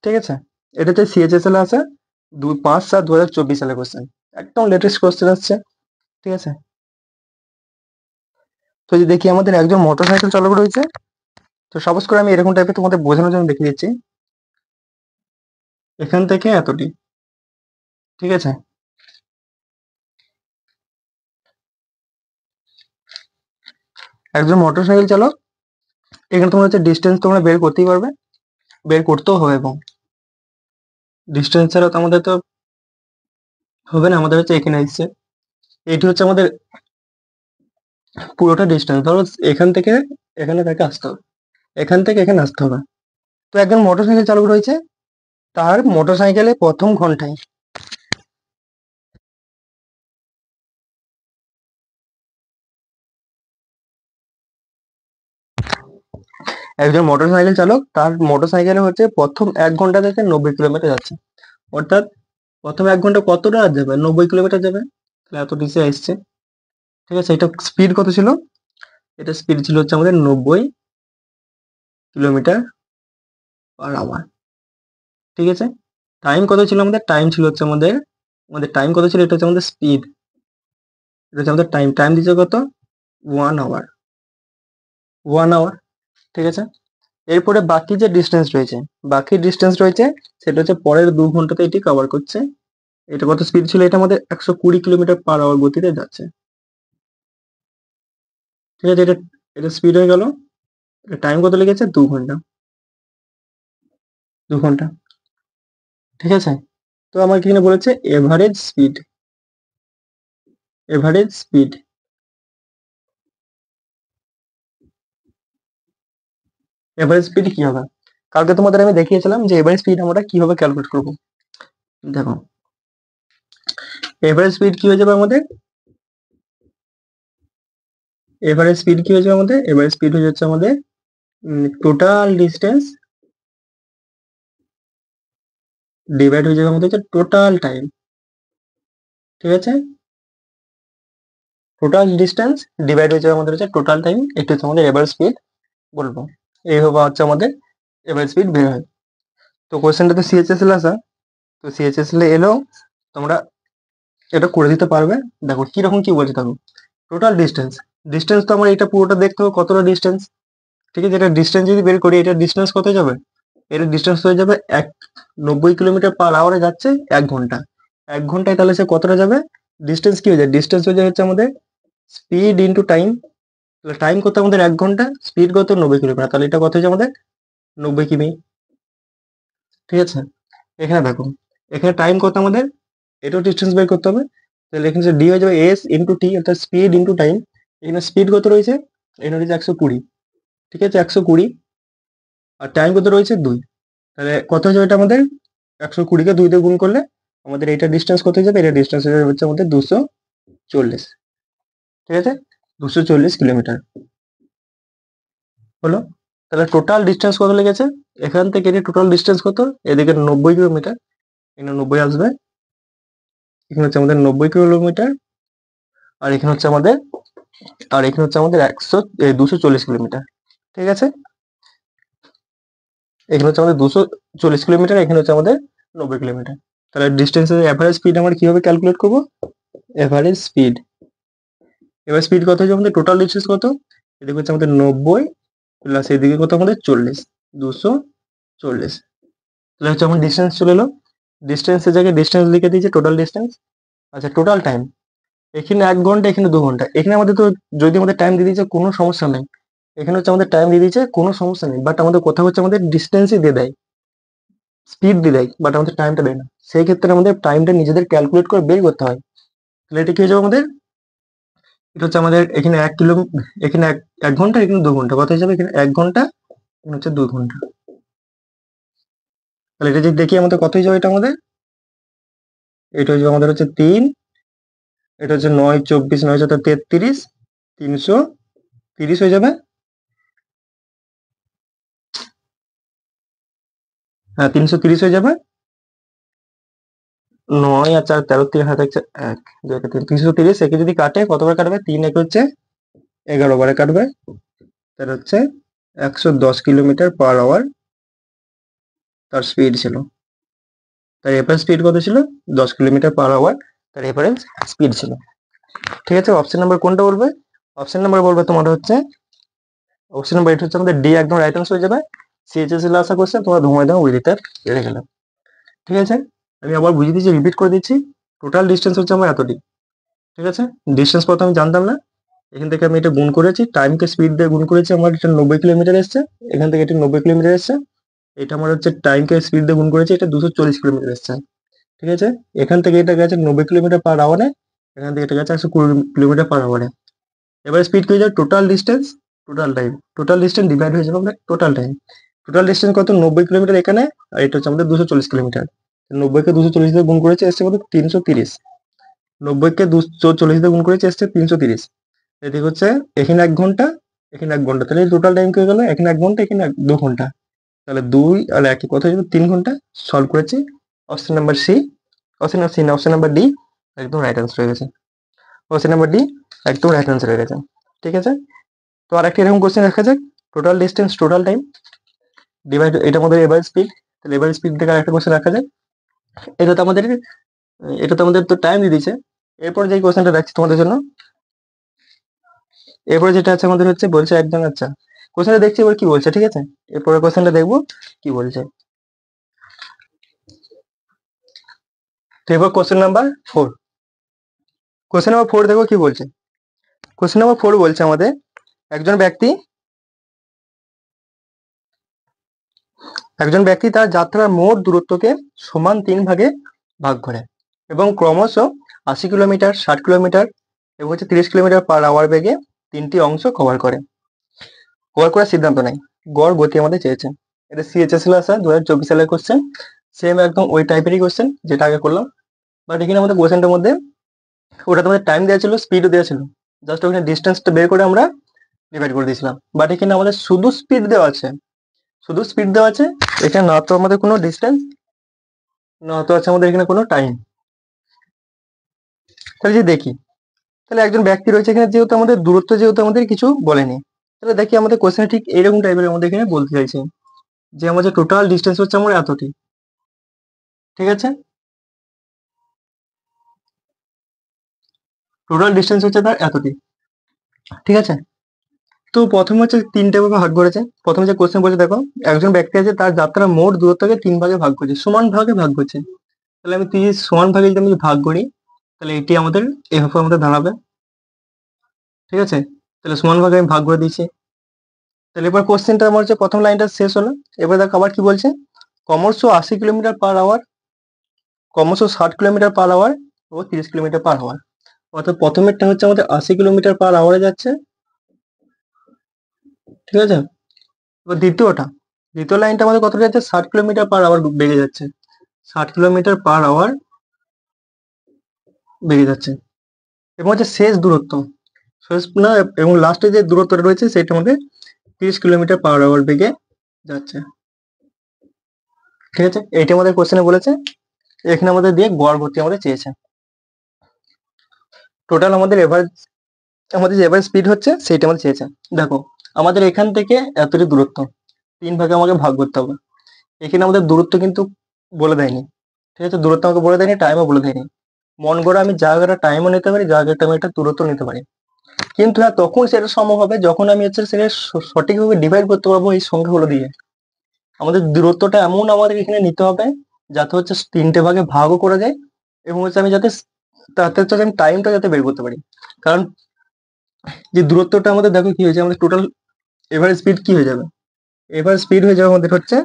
ঠিক আছে, এটা হচ্ছে সিএইচএসএল আছে 5/7/2024 সালের কোশ্চেন, একদম লেটেস্ট কোশ্চেন আসছে, ঠিক আছে। তো যদি দেখি আমাদের একজন মোটরসাইকেল চালক রয়েছে, তো সাপোজ করে আমি এরকম টাইপের তোমাদের বোঝানোর জন্য দেখিয়ে দিচ্ছি, এখান থেকে এতটি, ঠিক আছে, একজন মোটরসাইকেল চালক এখানে তোমরা হচ্ছে ডিস্টেন্স তোমরা বের করতেই পারবে, বের করতেও হবে, এবং ডিস্টেন্স ছাড়া তো আমাদের তো হবে না। আমাদের হচ্ছে এখানে আসছে, এটি হচ্ছে আমাদের পুরোটা ডিস্টেন্স। ধরো এখান থেকে এখানে তাকে আসতে হবে, এখান থেকে এখানে আসতে হবে। তো একজন মোটরসাইকেল চালক রয়েছে, তার মোটরসাইকেলে প্রথম ঘন্টায় একজন মোটরসাইকেল চালক তার মোটরসাইকেলে হচ্ছে প্রথম 1 ঘন্টা থেকে 90 কিলোমিটার যাচ্ছে। অর্থাৎ প্রথম 1 ঘন্টা কতটা যাবে? 90 কিলোমিটার যাবে। তাহলে এত নিচে আসছে। ঠিক আছে, এটা স্পিড কত ছিল? এটা স্পিড ছিল হচ্ছে আমাদের 90 কিলোমিটার/আওয়ার। ঠিক আছে, টাইম কত ছিল? আমাদের টাইম ছিল হচ্ছে আমাদের আমাদের টাইম কত ছিল? এটা হচ্ছে আমাদের স্পিড, এটা হচ্ছে আমাদের টাইম। টাইম দিচ্ছে কত? 1 আওয়ার, 1 আওয়ার। ঠিক আছে, এরপরে বাকি যে ডিস্টেন্স রয়েছে, বাকি ডিস্টেন্স রয়েছে সেটা হচ্ছে পরের 2 ঘন্টাতে এটি কভার করছে। এটা কত স্পিড ছিল? এটা আমাদের 120 কিলোমিটার/আওয়ার গতিতে যাচ্ছে। ঠিক আছে, এটা এটা স্পিড হয়ে গেল। টাইম কত লেগেছে? 2 ঘন্টা, 2 ঘন্টা। ঠিক আছে, তো আমাকে এখানে বলেছে average speed, average speed. Average speed কি হবে? কালকে তোমাদের আমি দেখিয়েছিলাম যে এভারেজ স্পিড আমরা কিভাবে ক্যালকুলেট করব। দেখো, এভারেজ স্পিড কি হয়ে যাবে আমাদের? এভারেজ স্পিড কি হয়ে যাবে আমাদের? এভারেজ স্পিড হয়ে যাচ্ছে আমাদের টোটাল ডিস্টেন্স ডিভাইড হয়ে যাবে আমাদের হচ্ছে টোটাল টাইম। ঠিক আছে, টোটাল ডিস্টেন্স ডিভাইড হয়ে যাবে আমাদের হচ্ছে টোটাল টাইম। এটা হচ্ছে আমাদের এভারেজ স্পিড বলবো। এইভাবে হচ্ছে আমাদের এভারেজ স্পিড বের হয়। তো কোয়েশ্চেনটা তো সিএইচএসএল আসা, তো সিএইচএসএল এলেও তোমরা এটা করে দিতে পারবে। দেখো কিরকম কি বলছে, দেখো টোটাল ডিস্টেন্স, ডিস্টেন্স তো আমার এটা পুরোটা দেখতে হবে কতটা ডিস্টেন্স। ঠিক আছে, এটা ডিস্টেন্স যদি বের করি, এটা ডিস্টেন্স কত যাবে? এর ডিস্টেন্স হয়ে যাবে 90 কিলোমিটার/আওয়ারে যাচ্ছে 1 ঘন্টা। 1 ঘন্টায় তাহলে সে কতটা যাবে? ডিস্টেন্স কি হয়ে যায়? ডিস্টেন্স হয়ে যায় হচ্ছে আমাদের স্পিড ইন্টু টাইম। তাহলে টাইম কত আমাদের? 1 ঘন্টা, স্পিড কত? 90 কিলোমিটার, তাহলে এটা কত হচ্ছে আমাদের? 90 কিমি। ঠিক আছে, এখানে দেখো, এখানে টাইম কত আমাদের? এটাও ডিস্টেন্স বের করতে হবে। তাহলে এখানে ডি হয়ে যাবে এস ইন্টু টি, অর্থাৎ স্পিড ইন্টু টাইম। এখানে স্পিড কত রয়েছে? এখানে রয়েছে 120। ঠিক আছে, 120, আর টাইম কত রয়েছে? 2। তাহলে কত হয়ে যাবে এটা আমাদের? 120কে 2 দিয়ে গুণ করলে আমাদের এটা ডিস্টেন্স কত হয়ে যাবে? এটা ডিস্টেন্স হয়ে যাবে হচ্ছে আমাদের 240। ঠিক আছে, 240 কিলোমিটার হলো। তাহলে টোটাল ডিস্টেন্স কত লেগেছে? এখান থেকে এটি টোটাল ডিস্টেন্স কত? এদিকে 90 কিলোমিটার, এখানে 90 আসবে, এখানে হচ্ছে আমাদের 90 কিলোমিটার, আর এখানে হচ্ছে আমাদের আর এখানে হচ্ছে আমাদের 240 কিলোমিটার। ঠিক আছে, এখানে হচ্ছে আমাদের 240 কিলোমিটার, এখানে হচ্ছে আমাদের 90 কিলোমিটার। তাহলে ডিস্টেন্সের এভারেজ স্পিড আমরা কিভাবে ক্যালকুলেট করবো? এভারেজ স্পিড, এবার স্পিড কত হচ্ছে আমাদের? টোটাল ডিস্টেন্স কত? এদিকে হচ্ছে আমাদের 90 প্লাস এদিকে কত আমাদের? 40, 240। তাহলে হচ্ছে আমার ডিস্টেন্স চলে এলো। ডিস্টেন্সের জায়গায় ডিস্টেন্স লিখে দিয়েছে টোটাল ডিস্টেন্স। আচ্ছা, টোটাল টাইম, এখানে 1 ঘন্টা, এখানে 2 ঘন্টা। এখানে আমাদের তো যদি আমাদের টাইম দিয়ে দিয়েছে কোনো সমস্যা নেই, এখানে হচ্ছে আমাদের টাইম দিয়ে দিয়েছে কোনো সমস্যা নেই, বাট আমাদের কথা হচ্ছে আমাদের ডিস্টেন্সই দিয়ে দেয়, স্পিড দিয়ে দেয়, বাট আমাদের টাইমটা দেয় না। সেই ক্ষেত্রে আমাদের টাইমটা নিজেদের ক্যালকুলেট করে বের করতে হয়। তাহলে এটা কি হয়ে যাবে আমাদের? এটা হচ্ছে আমাদের এখানে 1 কিলো, এখানে 1 ঘন্টা, এখানে 2 ঘন্টা, কত হয়ে যাবে? এখানে 1 ঘন্টা, এখানে হচ্ছে 2 ঘন্টা। তাহলে এটা যদি দেখি আমাদের কত হয়ে যাবে? এটা আমাদের এটা হয়ে যাবে আমাদের হচ্ছে 3, এটা হচ্ছে 9, 24, 9 7 33, 330 হয়ে যাবে। হ্যাঁ, 330 হয়ে যাবে। 9 আর 4 13, 3 হাতে হচ্ছে 1, 2 1 3, 330। একে যদি কাটে কতবার কাটবে? 3 1 হচ্ছে 11 বারে কাটবে। তার হচ্ছে 110 কিলোমিটার/আওয়ার তার স্পিড ছিল। তার এভারেজ স্পিড কত ছিল? 10 কিলোমিটার/আওয়ার তার এভারেজ স্পিড ছিল। ঠিক আছে, অপশন নাম্বার কোনটা বলবে? অপশন নাম্বার বলবে তোমার হচ্ছে অপশন নাম্বার এটা হচ্ছে আমাদের ডি, একদম রাইট আনসার হয়ে যাবে। সিএইচএসএল আশা করছে তোমরা ঘুমাই দাও, উইথ ইট এড়ে গেলাম। ঠিক আছে, আমি আবার বুঝিয়ে দিচ্ছি, রিপিট করে দিচ্ছি। টোটাল ডিস্টেন্স হচ্ছে আমার এতটি। ঠিক আছে, ডিস্টেন্স কত আমি জানতাম না, এখান থেকে আমি এটা গুণ করেছি, টাইমকে স্পিড দিয়ে গুণ করেছি, আমার এটা 90 কিলোমিটার এসছে। এখান থেকে এটা 90 কিলোমিটার এসছে। এটা আমার হচ্ছে টাইমকে স্পিড দিয়ে গুণ করেছি, এটা 240 কিলোমিটার এসছে। ঠিক আছে, এখান থেকে এটা গেছে 90 কিলোমিটার পার আওয়ারে, এখান থেকে এটা গেছে 120 কিলোমিটার পার আওয়ারে। এবার স্পিড কি হয়ে যাবে, total distance, total distance divide হয়ে যাবে আমাদের টোটাল টাইম। টোটাল ডিস্টেন্স কত, 90 কিলোমিটার এখানে, আর এটা হচ্ছে আমাদের 240 কিলোমিটার। 90কে 240 দিয়ে গুণ করেছে, এসছে কত, 330। 90কে 240 দিয়ে গুণ করেছে, এসছে 330। এদিকে হচ্ছে এখানে 1 ঘন্টা, এখানে 1 ঘন্টা, তাহলে টোটাল টাইম কি হয়ে গেল, এখানে 1 ঘন্টা, এখানে 2 ঘন্টা, তাহলে 2 আর 1 কত হয়ে যাবে, 3 ঘন্টা। সলভ করেছি, option number C, option number D একদম রাইট আনসার হয়ে গেছে। অপশন নাম্বার ডি একদম রাইট আনসার হয়ে গেছে। ঠিক আছে, তো আর একটা এরকম কোশ্চেন দেখা যাক, total distance total time divide, এটা আমাদের এভারেজ স্পিড, তাহলে এভারেজ স্পিড থেকে আরেকটা কোশ্চেন রাখা যায়। এটা তো আমাদের তো টাইম দিয়ে দিয়েছে। এরপর যে কোশ্চেনটা রাখছি তোমাদের জন্য, এরপরে যেটা আছে আমাদের হচ্ছে বলছে একজন, আচ্ছা কোশ্চেনটা দেখছি এবার কি বলছে, ঠিক আছে, এরপরে কোশ্চেনটা দেখবো কি বলছে। তো এবার কোশ্চেন নাম্বার 4 দেখো কি বলছে। কোশ্চেন নাম্বার 4 বলছে আমাদের, একজন ব্যক্তি তার যাত্রার মোট দূরত্বকে সমান 3 ভাগে ভাগ করে এবং ক্রমশ 80 কিলোমিটার, 60 কিলোমিটার এবং হচ্ছে 30 কিলোমিটার পার আওয়ার বেগে 3টি অংশ কভার করার সিদ্ধান্ত নেয়। গড় গতি আমাদের চেয়েছে। এটা সিএইচএসএল আসা 2024 সালের কোশ্চেন, সেম একদম ওই টাইপেরই কোশ্চেন যেটা আগে করলাম। বাট এখানে আমাদের কোশ্চেনটার মধ্যে ওটা তোমাদের টাইম দেওয়া ছিল, স্পিডও দেওয়া ছিল, জাস্ট ওখানে ডিস্টেন্সটা বের করে আমরা ডিভাইড করে দিয়েছিলাম। বাট এখানে আমাদের শুধু স্পিড দেওয়া আছে, এখানে না তো আমাদের কোনো ডিস্টেন্স, না তো আছে আমাদের এখানে কোনো টাইম। তাহলে যে দেখি, তাহলে একজন ব্যক্তি রয়েছে এখানে, যেহেতু আমাদের দূরত্ব যেহেতু আমাদের কিছু বলেনি, তাহলে দেখি আমাদের কোশ্চেন ঠিক এইরকম টাইপের আমাদের এখানে বলতে চাইছে যে আমাদের টোটাল ডিস্টেন্স হচ্ছে আমার এতটি। ঠিক আছে, টোটাল ডিস্টেন্স হচ্ছে তার এতটি। ঠিক আছে, তো প্রথমে হচ্ছে 3টে ভাবে ভাগ করেছে। প্রথমে যে কোশ্চেন বলছে দেখো, একজন ব্যক্তি আছে তার যাত্রার মোট দূরত্বকে 3 ভাগে ভাগ করছে, সমান ভাগে ভাগ করছে। তাহলে আমি 30 সমান ভাগে যদি আমি ভাগ করি, তাহলে এটি আমাদের এভাবে আমাদের দাঁড়াবে। ঠিক আছে, তাহলে সমান ভাগে আমি ভাগ করে দিয়েছি। তাহলে এবার কোশ্চেনটা আমার হচ্ছে প্রথম লাইনটা শেষ হলো। এবার দেখো আবার কি বলছে, ক্রমশ 80 কিলোমিটার পার আওয়ার, ক্রমশ 60 কিলোমিটার পার আওয়ার ও 30 কিলোমিটার পার আওয়ার। অর্থাৎ প্রথমেরটা হচ্ছে আমাদের 80 কিলোমিটার পার আওয়ারে যাচ্ছে। ঠিক আছে, এবার দ্বিতীয় লাইনটা আমাদের কত যাচ্ছে, 60 কিলোমিটার পার আওয়ার বেগে যাচ্ছে, 60 কিলোমিটার পার আওয়ার বেগে যাচ্ছে। এবং হচ্ছে শেষ না, এবং লাস্টে যে দূরত্বটা রয়েছে সেটা আমাদের 30 কিলোমিটার পার আওয়ার বেগে যাচ্ছে। ঠিক আছে, এইটা আমাদের কোশ্চেনে বলেছে। এখানে আমাদের দিয়ে গড় গতি আমাদের চেয়েছে। টোটাল আমাদের যে এভারেজ স্পিড হচ্ছে সেইটা আমাদের চেয়েছে। দেখো আমাদের এখান থেকে এতটি দূরত্ব, 3 ভাগে আমাকে ভাগ করতে হবে। এখানে আমাদের দূরত্ব কিন্তু বলে দেয়নি। ঠিক আছে, দূরত্ব আমাকে বলে দেয়নি, টাইমও বলে দেয়নি। মন করে আমি জায়গাটা টাইমও নিতে পারি, জায়গাটা আমি একটা দূরত্ব নিতে পারি। কিন্তু হ্যাঁ, তখন সেটা সম্ভব হবে যখন আমি হচ্ছে সেটা সঠিকভাবে ডিভাইড করতে পারবো এই সংখ্যাগুলো দিয়ে। আমাদের দূরত্বটা এমন আমাদের এখানে নিতে হবে যাতে হচ্ছে 3টে ভাগে ভাগও করা যায়, এবং হচ্ছে আমি যাতে তাতে হচ্ছে আমি টাইমটা যাতে বের করতে পারি। কারণ যে দূরত্বটা আমাদের দেখো কি হয়েছে, আমাদের টোটাল এভারেজ স্পিড কি হয়ে যাবে, এভারেজ স্পিড হয়ে যাবে আমাদের হচ্ছে,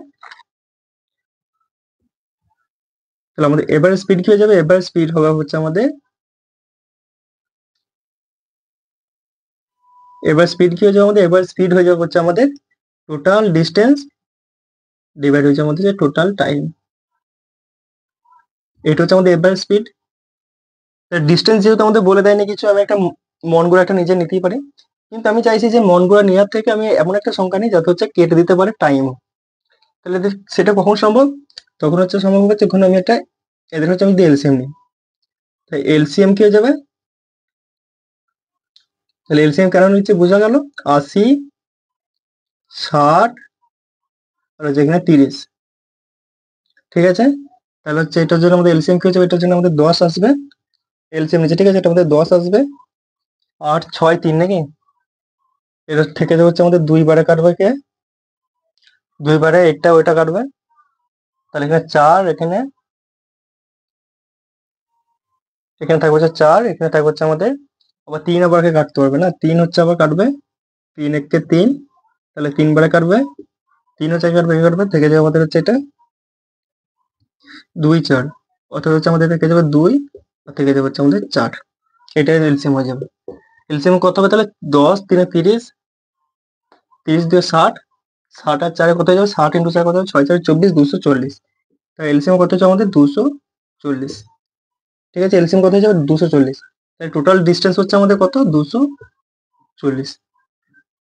তাহলে আমাদের এভারেজ স্পিড কি হয়ে যাবে, এভারেজ স্পিড হবে হচ্ছে আমাদের, এভারেজ স্পিড কি হয়ে যাবে আমাদের, এভারেজ স্পিড হয়ে যাবে হচ্ছে আমাদের টোটাল ডিস্টেন্স ডিভাইড হয়েছে আমাদের যে টোটাল টাইম। এটা হচ্ছে আমাদের এভারেজ স্পিড। ডিস্টেন্স যেহেতু আমাদের বলে দেয়নি কিছু, আমি একটা মন গড়া একটা নিজে নিতেই পারি। কিন্তু আমি চাইছি যে মন গড়া নেওয়ার থেকে আমি এমন একটা সংখ্যা নিই যাতে হচ্ছে কেটে দিতে পারে টাইমও। তাহলে সেটা কখন সম্ভব, তখন হচ্ছে সম্ভব হবে যখন আমি একটা, এদের হচ্ছে আমি যদি এলসিএম নিই, তাই এলসিএম কি হয়ে যাবে, তাহলে এলসিএম কেন নিচ্ছে বোঝা গেল, 80, 60 আর হচ্ছে এখানে 30। ঠিক আছে, তাহলে হচ্ছে এটার জন্য আমাদের এলসিএম কি হচ্ছে, এটার জন্য আমাদের 10 আসবে, এলসিএম নিচে। ঠিক আছে, এটা আমাদের 10 আসবে, 8, 6, 3 নাকি, এটা থেকে হচ্ছে আমাদের 2 বারে কাটবে, কে 2 বারে এটা ওইটা কাটবে, তাহলে এখানে 4, এখানে এখানে থাকবে হচ্ছে 4, এখানে থাকবে হচ্ছে আমাদের আবার 3 আবার কাটতে পারবে না, 3 হচ্ছে আবার কাটবে, 3 একে 3, তাহলে 3 বারে কাটবে, 3 হচ্ছে কাটবে থেকে যাবে আমাদের হচ্ছে এটা 2 4, অর্থাৎ হচ্ছে আমাদের থেকে যাবে 2 আর থেকে যাবে হচ্ছে আমাদের 4। এটাই এলসিএম হয়ে যাবে। এলসিএম কত হবে তাহলে? 10 3 30, 30 2 60, 60 আর 4 কত হয়ে যাবে? 60 ইন্টু 4 কত হবে? 6 4 24, 240। তাই এলসিএম কত হচ্ছে আমাদের? 240। ঠিক আছে, এলসিএম কত হয়ে যাবে? 240। তাই টোটাল ডিস্টেন্স হচ্ছে আমাদের কত? 240।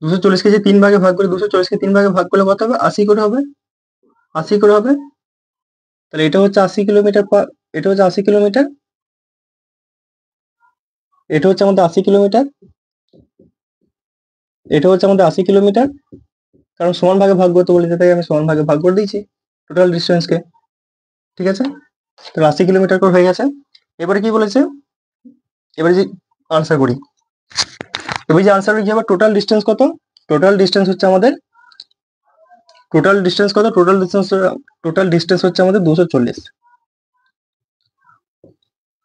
240 কে যে 3 ভাগে ভাগ করে, 240 কে 3 ভাগে ভাগ করলে কত হবে? 80 করে হবে, 80 করে হবে। তাহলে এটা হচ্ছে 80 কিলোমিটার পার, এটা হচ্ছে 80 কিলোমিটার, এটা হচ্ছে আমাদের 80 কিলোমিটার, এটা হচ্ছে আমাদের 80 কিলোমিটার। কারণ সমান ভাগে ভাগ করতে বলেছে তাই আমি সমান ভাগে ভাগ করে দিয়েছি টোটাল ডিস্টেন্সকে। ঠিক আছে, তাহলে 80 কিলোমিটার করে হয়ে গেছে। এবারে কি বলেছে? এবারে যে আনসার করি, এবারে যে আনসার কি হবে? টোটাল ডিস্টেন্স কত? টোটাল ডিস্টেন্স হচ্ছে আমাদের, টোটাল ডিস্টেন্স কত? টোটাল ডিস্টেন্স হচ্ছে আমাদের 240।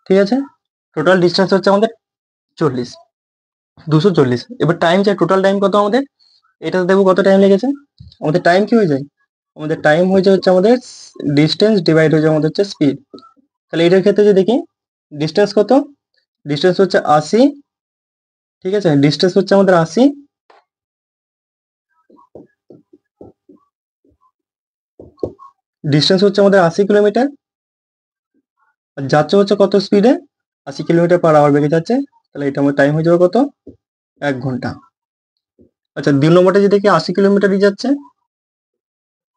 ঠিক আছে, টোটাল ডিস্টেন্স হচ্ছে আমাদের 40, 240। এবার টাইম চাই, টোটাল টাইম কত আমাদের? এটা দেখবো কত টাইম লেগেছে। আমাদের টাইম কি হয়ে যায়? আমাদের টাইম হয়ে যায় হচ্ছে আমাদের ডিস্টেন্স ডিভাইড হয়ে যায় আমাদের হচ্ছে স্পিড। তাহলে এটার ক্ষেত্রে যদি দেখি ডিস্টেন্স কত, ডিস্টেন্স হচ্ছে 80। ঠিক আছে, ডিস্টেন্স হচ্ছে আমাদের 80, ডিস্টেন্স হচ্ছে আমাদের 80 কিলোমিটার, আর যাচ্ছে হচ্ছে কত স্পিডে? 80 কিলোমিটার পার আওয়ার বেগে যাচ্ছে। তাহলে এটা আমার টাইম হয়ে যাবে কত? 1 ঘন্টা। আচ্ছা, 2 নম্বরটা যদি দেখি 80 কিলোমিটারই যাচ্ছে।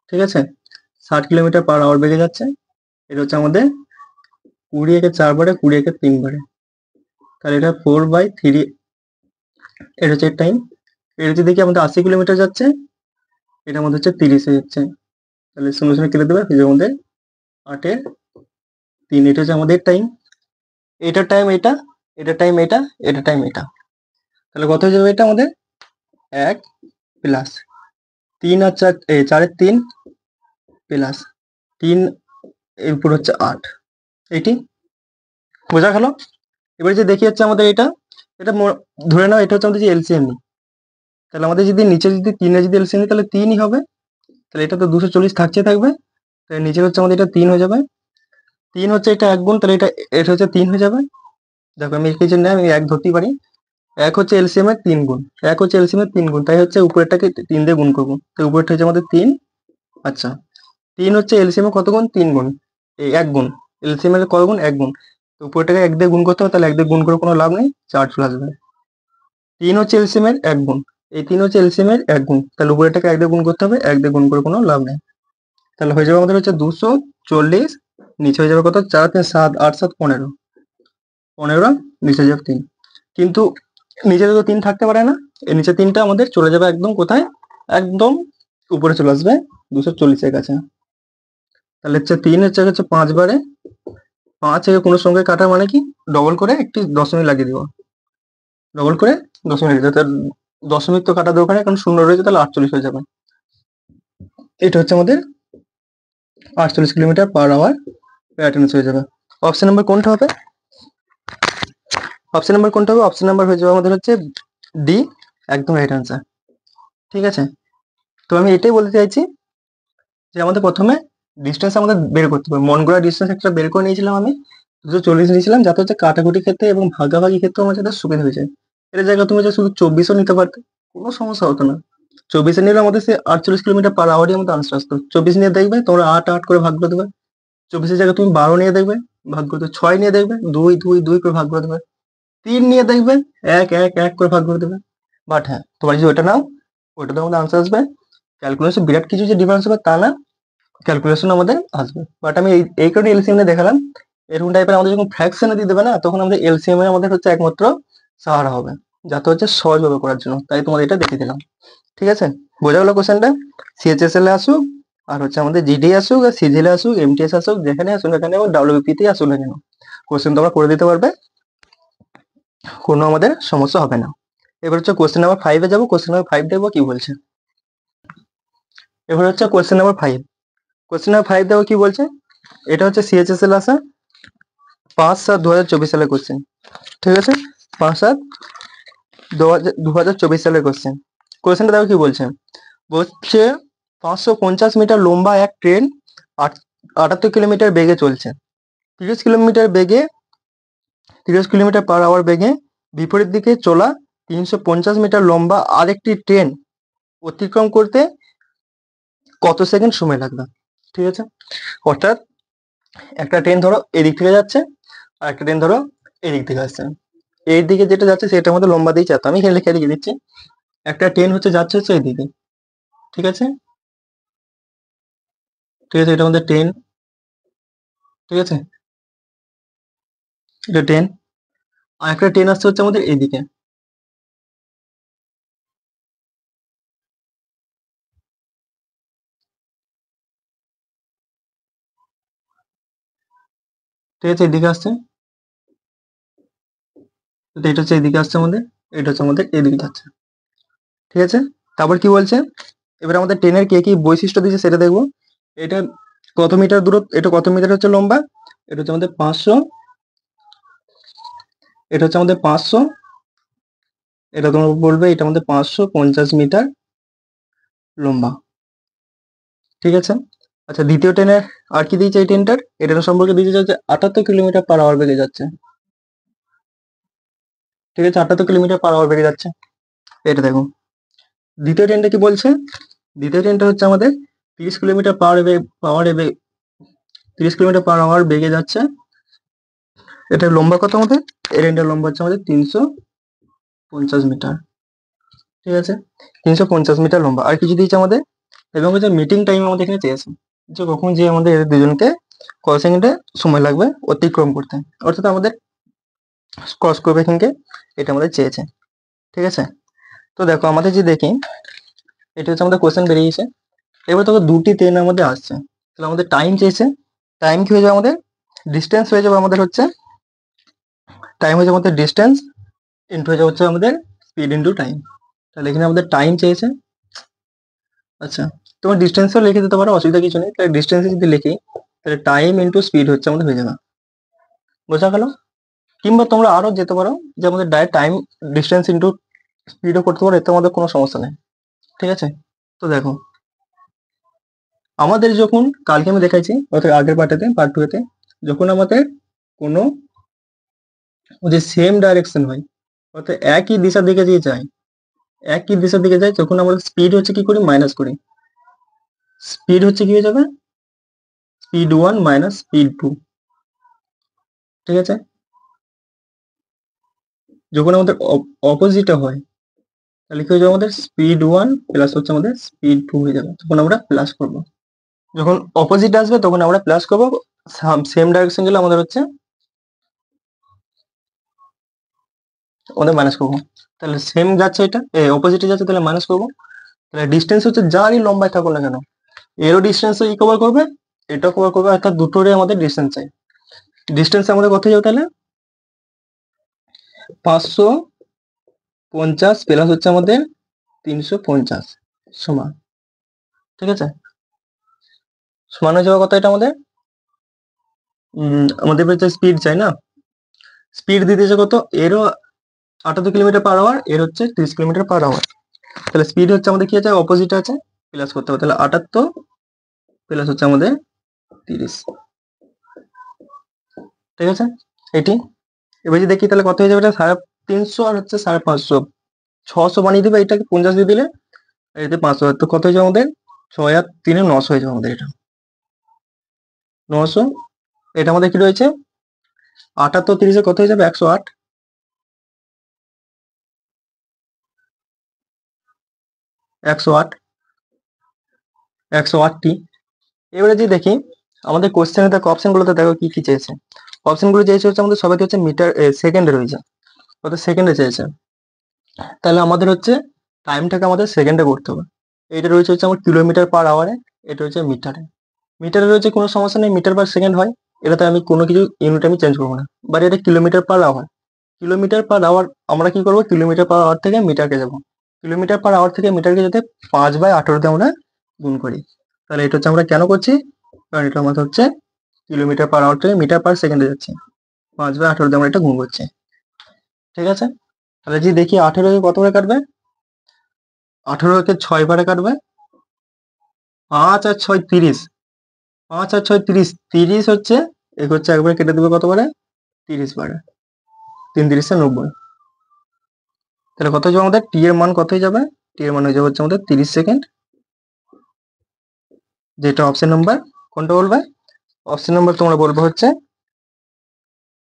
ঠিক আছে, 60 কিলোমিটার পার আওয়ার বেগে যাচ্ছে। এটা হচ্ছে আমাদের 20 একে 4 বারে, 20 একে 3 বারে, তাহলে এটা 4/3। এটা হচ্ছে টাইম। এটা যদি দেখি আমাদের 80 কিলোমিটার যাচ্ছে, এটা আমাদের হচ্ছে 30 হয়ে যাচ্ছে। তাহলে শূন্য শূন্য কেটে দেবে, এর মধ্যে 8 এর 3। এটা হচ্ছে আমাদের টাইম, এটার টাইম এটা, এটার টাইম এটা, এটার টাইম এটা। তাহলে কত হয়ে যাবে? এটা আমাদের 1 প্লাস 3 আর 4, 4 এর 3 প্লাস 3 এর উপর হচ্ছে 8। এটি বোঝা গেল? এবার যে দেখি হচ্ছে আমাদের এটা, এটা ধরে নাও এটা হচ্ছে আমাদের যে এলসিএম নিই, তাহলে আমাদের যদি নিচে যদি 3 এর যদি এলসিএম নিই তাহলে 3ই হবে। তাহলে এটা তো 240 থাকবে, তাহলে নিচে হচ্ছে আমাদের এটা 3 হয়ে যাবে। 3 হচ্ছে এটা 1 গুণ, তাহলে এটা, এটা হচ্ছে 3 হয়ে যাবে। দেখো আমি কিছু না, আমি 1 ধরতেই পারি। 1 হচ্ছে এলসিএম এর 3 গুণ, 1 হচ্ছে এলসিএম এর 3 গুণ, তাই হচ্ছে উপরেরটাকে 3 দিয়ে গুণ করবো, তো উপরেরটা হচ্ছে আমাদের 3। আচ্ছা, 3 হচ্ছে এলসিএম এর কত গুণ? 3 গুণ, এই 1 গুণ। এলসিএম এর কত গুণ? 1 গুণ। তো উপরেরটাকে 1 দিয়ে গুণ করতে হবে, তাহলে 1 দিয়ে গুণ করে কোনো লাভ নেই, 4 চলে আসবে। 3 হচ্ছে এলসিএম এর 1 গুণ, এই 3 হচ্ছে এলসিএম এর 1 গুণ, তাহলে উপরেরটাকে 1 দিয়ে গুণ করতে হবে, 1 দিয়ে গুণ করে কোনো লাভ নেই। তাহলে হয়ে যাবে আমাদের হচ্ছে 240, নিচে হয়ে যাবে কত? 4 3 7 8 7 15, 15 নিচে যাবে 3। কিন্তু নিচে তো 3 থাকতে পারে না, এই নিচে 3টা আমাদের চলে যাবে একদম কোথায়? একদম উপরে চলে আসবে 240 এর কাছে। তাহলে হচ্ছে 3 হচ্ছে 5 বারে, 5 থেকে কোনো সংখ্যা কাটা মানে কি? ডবল করে একটি দশমিক লাগিয়ে দিব, ডবল করে দশমিক লাগিয়ে দেবো। তার দশমিক তো কাটা দরকার নেই, কারণ শূন্য রয়েছে, তাহলে 48 হয়ে যাবে। এটা হচ্ছে আমাদের 48 কিলোমিটার পার আওয়ার অ্যাটেন্ডেন্স হয়ে যাবে। অপশন নাম্বার কোনটা হবে? অপশন নাম্বার কোনটা হবে? অপশন নাম্বার হয়ে যাবে আমাদের হচ্ছে ডি, একদম রাইট আনসার। ঠিক আছে, তো আমি এটাই বলতে চাইছি যে আমাদের প্রথমে ডিস্টেন্স আমাদের বের করতে হবে। মন গড়া ডিস্টেন্স একটা বের করে নিয়েছিলাম আমি, 240 নিয়েছিলাম, যাতে হচ্ছে কাটাকুটি ক্ষেত্রে এবং ভাগাভাগি ক্ষেত্রে আমার যাতে সুবিধা হয়ে যায়। এর জায়গায় তুমি যে শুধু 24ও নিতে পারতে, কোনো সমস্যা হতো না। 24 নিলে আমাদের সে 48 কিলোমিটার পার আওয়ারই আমাদের আনসার আসতো। 24 নিয়ে দেখবে তোমরা 8 8 করে ভাগ করে দেবে, 24 জায়গায় তুমি 12 নিয়ে দেখবে ভাগ করে দেবে, 6 নিয়ে দেখবে 2 2 2 করে ভাগ করে দেবে, 3 নিয়ে দেখবে 1 1 1 করে ভাগ করে দেবে। বাট হ্যাঁ, তোমার যদি ওটা নাও, ওটাতে আমাদের আনসার আসবে। ক্যালকুলেশন বিরাট কিছু যে ডিফারেন্স হবে তা না, ক্যালকুলেশন আমাদের আসবে। বাট আমি এই কারণে এলসিএম এ দেখালাম। এরকম টাইপের আমাদের যখন ফ্র্যাকশনে দিয়ে দেবে না, তখন আমাদের এলসিএম এ আমাদের হচ্ছে একমাত্র সাহারা হবে, যাতে হচ্ছে সহজভাবে করার জন্য, তাই তোমাদের এটা দেখে দিলাম। ঠিক আছে, বোঝা গেল কোশ্চেনটা? সিএচএসএল এ আসুক, আর হচ্ছে আমাদের জিডি আসুক, আর সিজিএল আসুক, এমটিএস আসুক, যেখানে আসুক না কেন, ডাব্লিউপি তে আসুক না কেন, কোশ্চেন তোমরা করে দিতে পারবে, কোনো আমাদের সমস্যা হবে না। এবার হচ্ছে কোশ্চেন নাম্বার 5 এ যাবো। কোশ্চেন নাম্বার 5 দেখবো কি বলছে। এবার হচ্ছে কোশ্চেন নাম্বার 5। কোশ্চেন নাম্বার 5 দেখো কি বলছে। এটা হচ্ছে সিএচএসএল আসা 5/7/2024 সালের কোশ্চেন। ঠিক আছে, 5/7/2024 সালের কোশ্চেনটা দেখো কি বলছে। বলছে 550 মিটার লম্বা এক ট্রেন 78 কিলোমিটার বেগে চলছে। 30 কিলোমিটার বেগে বিপরীত দিকে চলা 350 মিটার লম্বা আরেকটি ট্রেন অতিক্রম করতে কত সেকেন্ড সময় লাগবে? ঠিক আছে, অর্থাৎ একটা ট্রেন ধরো এদিক থেকে যাচ্ছে আর একটা ট্রেন ধরো এদিক থেকে আসছে। এই দিকে যেটা যাচ্ছে সেটা আমাদের লম্বা দিয়ে চাপ, আমি এখানে লিখে দিচ্ছি। একটা ট্রেন যাচ্ছে এইদিকে, ঠিক আছে, ঠিক আছে, এটা আমাদের ট্রেন, ঠিক আছে, এটা ট্রেন, আর একটা ট্রেন আসছে আমাদের এইদিকে, ঠিক আছে, এদিকে আসছে, এটা এইদিকে আসছে আমাদের, এটা আমাদের এইদিকে যাচ্ছে, ঠিক আছে। তারপর কি বলছে, এবার আমাদের ট্রেনের কি বৈশিষ্ট্য দিয়েছে সেটা দেখবো। এটা কত মিটার দূরত্ব, এটা কত মিটার লম্বা, এটা আমাদের 500, এটা আমাদের 500, এটা তোমরা বলবে এটা আমাদের 550 মিটার লম্বা, ঠিক আছে। আচ্ছা, দ্বিতীয় ট্রেনের আর কি দিয়েছে, এই ট্রেনটার এই ট্রেনের সম্পর্কে দিয়েছে যে 78 কিলোমিটার পার আওয়ার বেগে যাচ্ছে, ঠিক আছে, 78 কিলোমিটার পার আওয়ার বেগে যাচ্ছে। এটা দেখো দ্বিতীয় ট্রেনটা কি বলছে, দ্বিতীয় ট্রেনটা আমাদের 30 কিলোমিটার পার আওয়ার বেগে যাচ্ছে। এটা লম্বা কত আমাদের, এই ট্রেনটার লম্বা আমাদের 350 মিটার, ঠিক আছে, 350 মিটার লম্বা। আর কিছু দিয়েছে আমাদের, এবং মিটিং টাইম আমাদের এখানে চেয়েছে যে কখন যে আমাদের এদের দুজনকে কত সেকেন্ডে সময় লাগবে অতিক্রম করতে, অর্থাৎ আমাদের ক্রস করবে এখানকে, এটা আমাদের চেয়েছে, ঠিক আছে। তো দেখো আমাদের যে দেখি, এটা আমাদের কোশ্চেন বেরিয়েছে। এবার তোকে দুটি ট্রেন আমাদের আসছে, তাহলে আমাদের টাইম চেয়েছে। টাইম কি হয়ে যাবে আমাদের, ডিস্টেন্স হয়ে যাবে আমাদের টাইম হয়ে যাবে আমাদের ডিস্টেন্স ইন্টু হয়ে যাবে আমাদের স্পিড ইন্টু টাইম। তাহলে এখানে আমাদের টাইম চেয়েছে। আচ্ছা, তোমার ডিস্টেন্সও লিখে দিতে পারো, অসুবিধা কিছু নেই। তাহলে ডিস্টেন্সে যদি লিখি, তাহলে টাইম ইন্টু স্পিড আমাদের হয়ে যাবে, বোঝা গেল। কিংবা তোমরা আরো যেতে পারো যে আমাদের ডাইরেক্ট টাইম ডিস্টেন্স ইন্টু স্পিডও করতে পারো, এতে আমাদের কোনো সমস্যা নেই, ঠিক আছে। তো দেখো আমাদের যখন কালকে আমি দেখাইছি, অর্থাৎ আগের পার্ট 2 তে, যখন আমাদের কোনো যে সেম ডাইরেকশন হয়, অর্থাৎ একই দিশার দিকে দিয়ে যায়, একই দিশার দিকে যায়, তখন আমরা স্পিড কি করি, মাইনাস করি। স্পিড কি হয়ে যাবে, স্পিড 1 মাইনাস স্পিড 2, ঠিক আছে। যখন আমাদের অপোজিটে হয়, তাহলে কি হয়ে যাবে, আমাদের স্পিড 1 প্লাস আমাদের স্পিড 2 হয়ে যাবে, তখন আমরা প্লাস করব। যখন অপোজিট আসবে তখন আমরা প্লাস করব, সেম ডাইরেকশন গেলে আমাদের আমাদের মাইনাস করবো। তাহলে সেম যাচ্ছে, এটা অপোজিটে যাচ্ছে, তাহলে মাইনাস করবো। তাহলে ডিস্টেন্স যারই লম্বায় থাকুক না কেন, এরও ডিস্টেন্স কভার করবে, এটাও কভার করবে, অর্থাৎ দুটোরই আমাদের ডিস্টেন্স চাই। ডিস্টেন্স আমাদের কত যাবে, তাহলে 550 প্লাস আমাদের 350 সমান, ঠিক আছে, সমান হয়ে যাবে কত, এটা আমাদের আমাদের স্পিড চাই না, স্পিড দিতেছে কত, এরও 78 কিলোমিটার পার আওয়ার, এর 30 কিলোমিটার পার আওয়ার। তাহলে স্পিড আমাদের কি আছে, অপোজিট আছে, প্লাস করতে হবে। তাহলে 78 প্লাস আমাদের 30, ঠিক আছে, এটি। এবার যদি দেখি তাহলে কত হয়ে যাবে, এটা 350 আর 550, 600 বানিয়ে দিবে, এটাকে 50 দিয়ে দিলে এটাতে 500, তো কত হয়ে যাবে আমাদের, 6 আর 3 900 হয়ে যাবে আমাদের, এটা 900। এটা আমাদের কি রয়েছে, 78 30 কত হয়ে যাবে, 108, 108, 108টি। এবারে যদি দেখি আমাদের কোশ্চেনে দেখো অপশনগুলোতে দেখো কি কি চেয়েছে। অপশনগুলো চেয়েছে আমাদের সবাই মিটার সেকেন্ডে রয়েছে, অর্থাৎ সেকেন্ডে চেয়েছে। তাহলে আমাদের টাইমটাকে আমাদের সেকেন্ডে করতে হবে। এটা রয়েছে আমার কিলোমিটার পার আওয়ারে, এটা মিটারে। মিটারে রয়েছে কোনো সমস্যা নেই, মিটার পার সেকেন্ড হয়, এটাতে আমি কোনো কিছু ইউনিট আমি চেঞ্জ করবো না। বাট এটা kilometre per hour, kilometre per hour আমরা কি করবো, কিলোমিটার পার আওয়ার থেকে মিটারকে যাবো, কিলোমিটার পার আওয়ার থেকে মিটারকে যাতে 5/18 আমরা গুণ করি। তাহলে এটা আমরা কেন করছি, কারণ এটা আমাদের কিলোমিটার পার আওয়ার থেকে মিটার পার সেকেন্ডে যাচ্ছে, 5/18 আমরা এটা গুণ করছি। ঠিক আছে, তাহলে যদি দেখি 18 কে কত করে কাটবে, 18 কে 6 বারে কাটবে, 5 আর 6 30, 5 আর 6 30, 30 হচ্ছে এক হচ্ছে একবারে কেটে দেবে কত বারে, 30 বারে, 3 30 90। তাহলে কত হয়ে যাবে আমাদের, টি এর মান কত হয়ে যাবে, টি এর মান হয়ে যাবে হচ্ছে আমাদের 30 সেকেন্ড, যেটা অপশন নাম্বার কোনটা বলবে, অপশন নাম্বার তোমরা বলবে হচ্ছে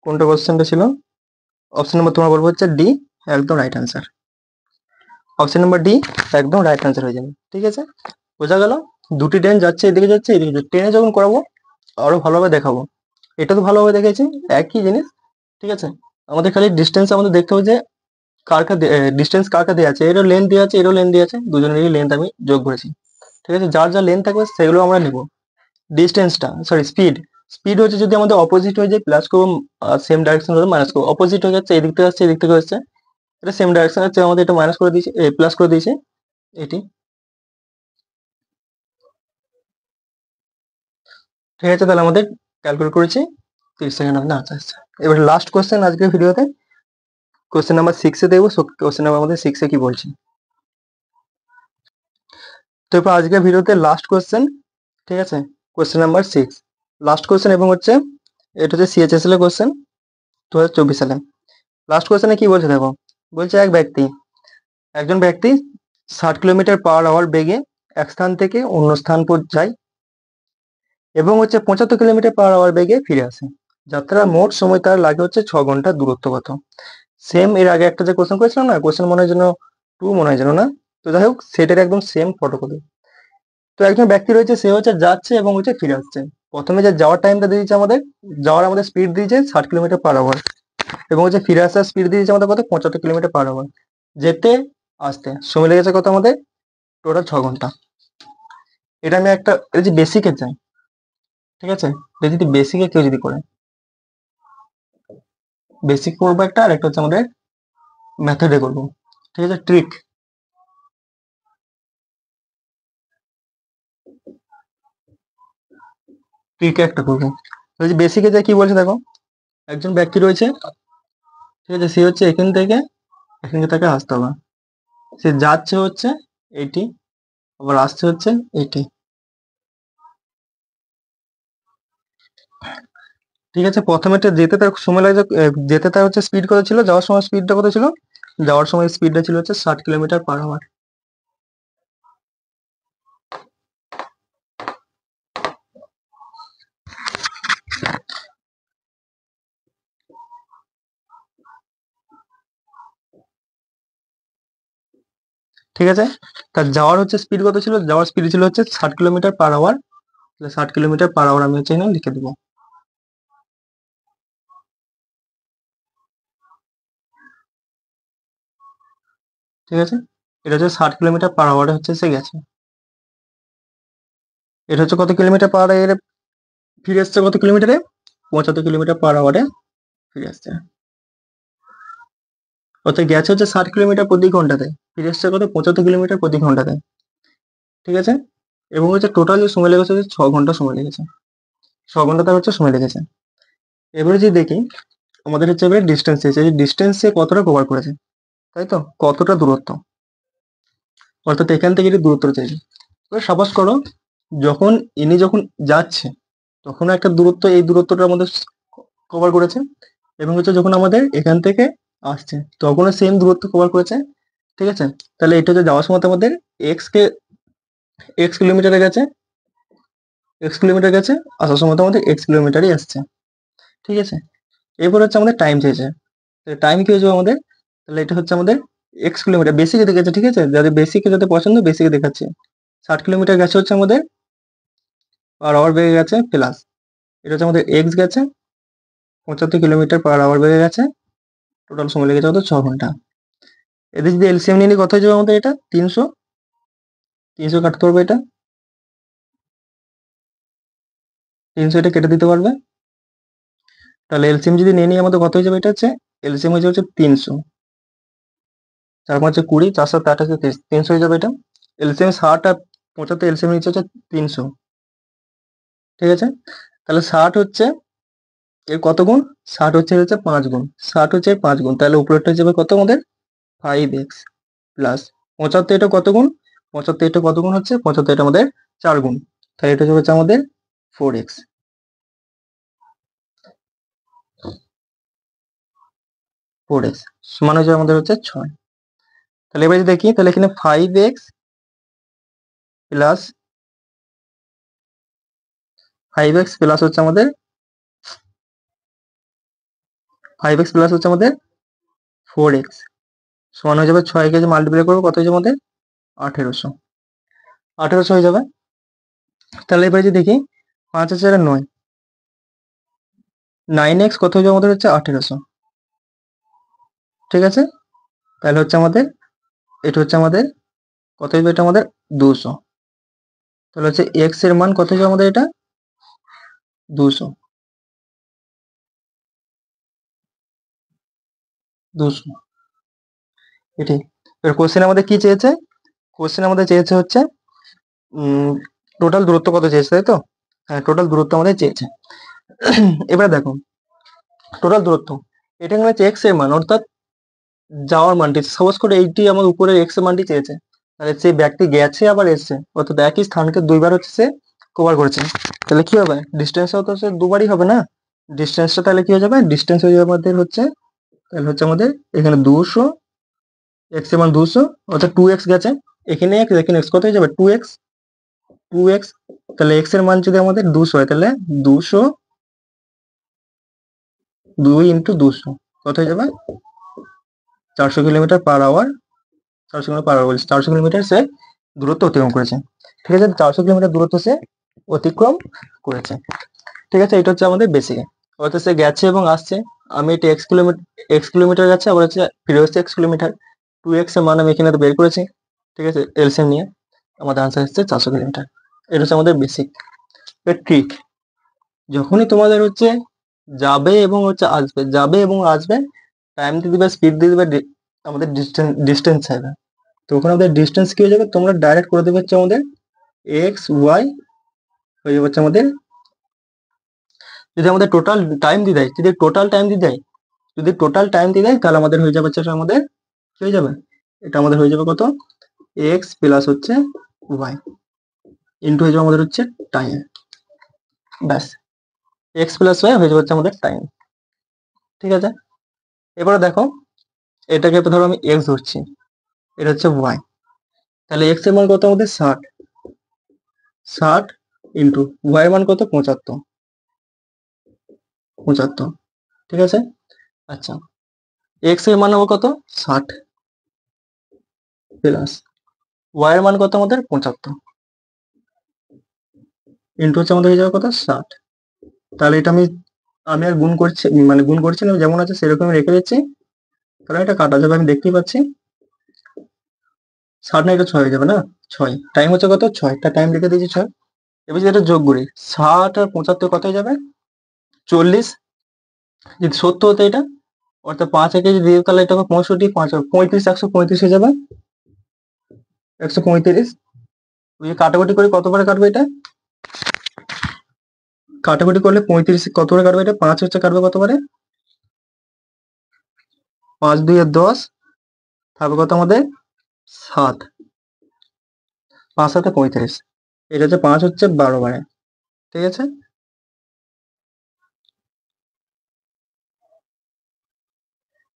কোনটা কোশ্চেনটা ছিল, অপশন নাম্বার তোমরা বলবে হচ্ছে ডি, একদম right answer. Option number D একদম রাইট আনসার হয়ে যাবে। ঠিক আছে, বোঝা গেল, দুটি ট্রেন যাচ্ছে, এদিকে যাচ্ছে এদিকে যাচ্ছে, ট্রেনে যখন করাবো আরো ভালোভাবে দেখাবো, এটা তো ভালোভাবে দেখেছি, একই জিনিস। ঠিক আছে, আমাদের খালি ডিস্টেন্স আমাদের দেখতে হবে যে কার কার ডিস্টেন্স কার কার দেওয়া আছে, এরও লেন্থ দেওয়া আছে, এরও লেন্থ দেওয়া আছে, দুজনেরই লেন্থ আমি যোগ করেছি। ঠিক আছে, যার যা লেন্থ থাকবে সেগুলো আমরা নিব। ডিস্টেন্সটা সরি স্পিড, স্পিড হচ্ছে যদি আমাদের অপোজিট হয়ে যায় প্লাস করবো, সেম ডাইরেকশন হলে মাইনাস করবো, অপোজিট হয়ে যাচ্ছে এদিক থেকে আসছে এদিক থেকে আসছে, এটা সেম ডাইরেকশন হচ্ছে আমাদের এটা মাইনাস করে দিয়েছে, প্লাস করে দিয়েছে এটি। ঠিক আছে, তাহলে আমাদের ক্যালকুলেট করেছি 30 সেকেন্ড আমাদের আনসার আসছে। এবার লাস্ট কোশ্চেন আজকের ভিডিওতে, কোশ্চেন নাম্বার 6-এ দেখবো, কোশ্চেন নাম্বার আমাদের 6-এ কি বলছে। তো এরপর আজকের ভিডিওতে লাস্ট কোশ্চেন, ঠিক আছে, কোশ্চেন নাম্বার 6, লাস্ট কোশ্চেন, এবং হচ্ছে এটা হচ্ছে সিএইচএসএল এর কোশ্চেন 2024 সালে। লাস্ট কোশ্চেনে কি বলছে দেখো, বলছে একজন ব্যক্তি 60 কিলোমিটার/আওয়ার বেগে এক স্থান থেকে অন্য স্থান যায় এবং হচ্ছে 75 কিলোমিটার/আওয়ার বেগে ফিরে আসে, যাত্রার মোট সময় তার লাগে হচ্ছে 6 ঘন্টা, দূরত্ব কত। সেম এর আগে একটা যে কোশ্চেন করেছিলাম না, কোশ্চেন মনে হয় যেন 2 মনে হয় যেন, না তো যাই হোক সেটার একদম সেম ফটোকপি। তো একজন ব্যক্তি রয়েছে, সে হচ্ছে যাচ্ছে এবং হচ্ছে ফিরে আসছে। প্রথমে যে যাওয়ার টাইমটা দিয়ে দিচ্ছে আমাদের, যাওয়ার আমাদের স্পিড দিয়েছে 60 কিলোমিটার/আওয়ার, এবং হচ্ছে ফিরে আসার স্পিড দিয়েছে আমাদের কত, 75 কিলোমিটার/আওয়ার। যেতে আসতে সময় লেগেছে কত আমাদের, টোটাল 6 ঘন্টা। এটা আমি একটা, এটা যে বেসিকে চাই, ঠিক আছে, এটা যদি বেসিকে কেউ যদি করে, বেসিক করবো একটা, আর একটা হচ্ছে আমাদের মেথডে করবো। ঠিক আছে, ট্রিক, ট্রিকে একটা করবো। তো এই যে বেসিকে যে কি বলছে দেখো, একজন ব্যক্তি রয়েছে, ঠিক আছে, সে হচ্ছে এখান থেকে এখানে তাকে আসতে হবে, সে যাচ্ছে হচ্ছে এইটি, আবার আসছে হচ্ছে এইটি। ঠিক আছে, প্রথমেটা যেতে তার সময় লাগে, যেতে তার হচ্ছে স্পিড কত ছিল, যাওয়ার সময় স্পিডটা কত ছিল, যাওয়ার সময় স্পিডটা ছিল হচ্ছে 60 কিলোমিটার/আওয়ার। ঠিক আছে, তার যাওয়ার হচ্ছে স্পিড কত ছিল, যাওয়ার স্পিড ছিল হচ্ছে 60 কিলোমিটার/আওয়ার, তাহলে 60 কিলোমিটার/আওয়ার আমি হচ্ছে এখানে লিখে দেবো। ঠিক আছে, এটা হচ্ছে 60 কিলোমিটার/আওয়ারে হচ্ছে সে গেছে, এটা হচ্ছে কত কিলোমিটার/আওয়ারে ফিরে আসছে, কত কিলোমিটারে, 75 কিলোমিটার/আওয়ারে ফিরে আসছে। অর্থাৎ গেছে হচ্ছে 60 কিলোমিটার প্রতি ঘন্টাতে, ফিরে আসছে কত, 75 কিলোমিটার প্রতি ঘন্টাতে। ঠিক আছে, এবং হচ্ছে টোটাল যে সময় লেগেছে হচ্ছে 6 ঘন্টা সময় লেগেছে, 6 ঘন্টা তার হচ্ছে সময় লেগেছে। এবারে যদি দেখি আমাদের হচ্ছে এবারে ডিস্টেন্স চেয়েছে, যে ডিস্টেন্সে কতটা কভার করেছে, তাই তো, কতটা দূরত্ব, অর্থাৎ এখান থেকে এটি দূরত্ব চাইছে। এবার সাপোজ করো যখন ইনি যখন যাচ্ছে তখন একটা দূরত্ব, এই দূরত্বটা আমাদের কভার করেছে, এবং হচ্ছে যখন আমাদের এখান থেকে আসছে তখনও সেম দূরত্ব কভার করেছে। ঠিক আছে, তাহলে এটা হচ্ছে যাওয়ার সময় আমাদের এক্স কিলোমিটারে গেছে, এক্স কিলোমিটার গেছে, আসার সময় তো আমাদের এক্স কিলোমিটারই আসছে। ঠিক আছে, এরপর হচ্ছে আমাদের টাইম চেয়েছে, টাইম কি হয়ে যাবে আমাদের, তাহলে এটা হচ্ছে আমাদের এক্স কিলোমিটার, বেসিকে দেখেছে, ঠিক আছে, যাদের বেসিকে যাদের পছন্দ বেসিকে দেখাচ্ছে, 60 কিলোমিটার গেছে হচ্ছে আমাদের, আর আওয়ার বেড়ে গেছে প্লাস, এটা হচ্ছে আমাদের এক্স গেছে, 75 কিলোমিটার/আওয়ার বেড়ে গেছে, টোটাল সময় লেগেছে আমাদের 6 ঘন্টা। এদের যদি এলসিএম নিয়ে নিই কত হয়ে যাবে আমাদের, এটা 300, 300 কাটতে পারবে, এটা 300 এটা কেটে দিতে পারবে, তাহলে এলসিএম যদি নিয়ে নিই আমাদের কত হয়ে যাবে, এটা হচ্ছে এলসিএম হয়ে যাবে হচ্ছে 300, 4 5 20, 4 7 8 30, 300 হয়ে যাবে এটা। এলসিএম 60 আর 75, এলসিএম নিচ্ছে হচ্ছে 300। ঠিক আছে, তাহলে 60 হচ্ছে এর কত গুণ? 60 হচ্ছে 5 গুণ, 60 হচ্ছে 5 গুণ, তাহলে উপরেরটা হয়ে যাবে কত আমাদের? 5x প্লাস 75, এটা কত গুণ? 75 এটা কত গুণ হচ্ছে? 75 এটা আমাদের 4 গুণ, তাহলে এটা হচ্ছে আমাদের 4x। 4x সমান হয়ে যাবে আমাদের হচ্ছে 6। তাহলে এবার যদি দেখি, তাহলে এখানে 5x প্লাস 5x প্লাস হচ্ছে আমাদের 5x প্লাস হচ্ছে আমাদের 4x সমান হয়ে যাবে 6 কে যে মাল্টিপ্লাই করবো কত হয়ে যাবে আমাদের? 1800। 1800 হয়ে যাবে। তাহলে এবার যদি দেখি 5 আছে 9, 9x কত হয়ে যাবে আমাদের? হচ্ছে 1800। ঠিক আছে, তাহলে হচ্ছে আমাদের এটা হচ্ছে আমাদের কত হয়ে যাবে? এটা আমাদের 200। তাহলে হচ্ছে x এর মান কত হয়ে যাবে আমাদের? এটা 200। 200 এটাই। এবার কোশ্চেন আমাদের কি চেয়েছে? কোশ্চেন আমাদের চেয়েছে হচ্ছে টোটাল দূরত্ব কত চেয়েছে, তাই তো? হ্যাঁ, টোটাল দূরত্ব আমাদের চেয়েছে। এবার দেখো টোটাল দূরত্ব, এটা হচ্ছে এক্স এর মান, অর্থাৎ যাওয়ার মানটি। সাপোজ করে এইটি আমার উপরে এক্স এর মানটি চেয়েছে, তাহলে সেই ব্যক্তি গেছে আবার এসছে, অর্থাৎ একই স্থানকে দুইবার হচ্ছে সে কভার করেছে, তাহলে কি হবে? ডিস্টেন্সটাও তো সে দুবারই হবে না? ডিস্টেন্সটা তাহলে কি হয়ে যাবে? ডিস্টেন্স হয়ে যাবে আমাদের হচ্ছে, তাহলে হচ্ছে আমাদের এখানে 200, এক্স এর মান 200, অর্থাৎ 2x গেছে, এখানে x, এখানে x কত হয়ে যাবে? 2x। 2x, তাহলে x এর মান যদি আমাদের 200 হয়, তাহলে 200 2 ইন্টু 200 কত হয়ে যাবে? 400 kilometre per hour. 400 kilometre per hour বলছি, 400 কিলোমিটার সে দূরত্ব অতিক্রম করেছে। ঠিক আছে, 400 কিলোমিটার দূরত্ব সে অতিক্রম করেছে। ঠিক আছে, এটা হচ্ছে আমাদের বেসিক। অর্থাৎ সে গেছে এবং আসছে, আমি এটা এক্স কিলোমিটার গেছে, আবার হচ্ছে ফিরে হচ্ছে x কিলোমিটার। 2x এর মান আমি এখানে তো বের করেছি। ঠিক আছে, এলসিএম নিয়ে আমাদের আনসার হচ্ছে 400 কিলোমিটার। এটা হচ্ছে আমাদের বেসিক। ট্রিক, যখনই তোমাদের হচ্ছে যাবে এবং হচ্ছে আসবে, যাবে এবং আসবে, টাইম দিয়ে দিবে, স্পিড দিয়ে দিবে, আমাদের ডিস্টেন্স চাইবে। তো ওখানে আমাদের ডিস্টেন্স কি হয়ে যাবে? তোমরা ডাইরেক্ট করে দেবে হচ্ছে আমাদের এক্স ওয়াই হয়ে যাবে হচ্ছে আমাদের। যদি আমাদের টোটাল টাইম দিয়ে দেয়, যদি টোটাল টাইম দিয়ে দেয়, তাহলে আমাদের হয়ে যাবে হচ্ছে আমাদের কি হয়ে যাবে? এটা আমাদের হয়ে যাবে কত? এক্স প্লাস হচ্ছে ওয়াই ইন্টু হয়ে যাবে আমাদের হচ্ছে টাইম। ব্যাস, এক্স প্লাস ওয়াই হয়ে যাবে হচ্ছে আমাদের টাইম। ঠিক আছে, এবারে দেখো এটাকে ধরো আমি এক্স ধরছি, এটা হচ্ছে ওয়াই, তাহলে এক্স এর মান কত আমাদের? 60। 60 ইন্টু ওয়াই এর মান কত? 75। 75, ঠিক আছে। আচ্ছা, এক্স এর মান হবে কত? 60 প্লাস ওয়াই এর মান কত আমাদের? 75 ইন্টু হচ্ছে আমাদের হয়ে যাবে কত? 60। তাহলে এটা আমি আমি আর গুণ করছি, মানে গুণ করছি না, যেমন আছে সেরকম রেখে দিচ্ছি। তাহলে এটা কাটা যাবে, আমি দেখতেই পাচ্ছি। 60 না, এটা 6 হয়ে যাবে না? 6, টাইম হচ্ছে কত? 6, একটা টাইম রেখে দিয়েছি 6। এবার যদি এটা যোগ করি, 60 আর 75 কত হয়ে যাবে? 40। যদি 70 হতো এটা, অর্থাৎ 5 একে যদি দিই, তাহলে এটা হবে 65, 5 35, 135 হয়ে যাবে। 135, ওই কাটাকুটি করে কতবারে কাটবে এটা? কাটাকুটি করলে 35 কতবারে কাটবে এটা? 5 হচ্ছে কাটবে কতবারে? 5 2 এর 10, থাকবে কত আমাদের? 7। 5 7 35, এটা হচ্ছে 5 হচ্ছে 12 বারে। ঠিক আছে,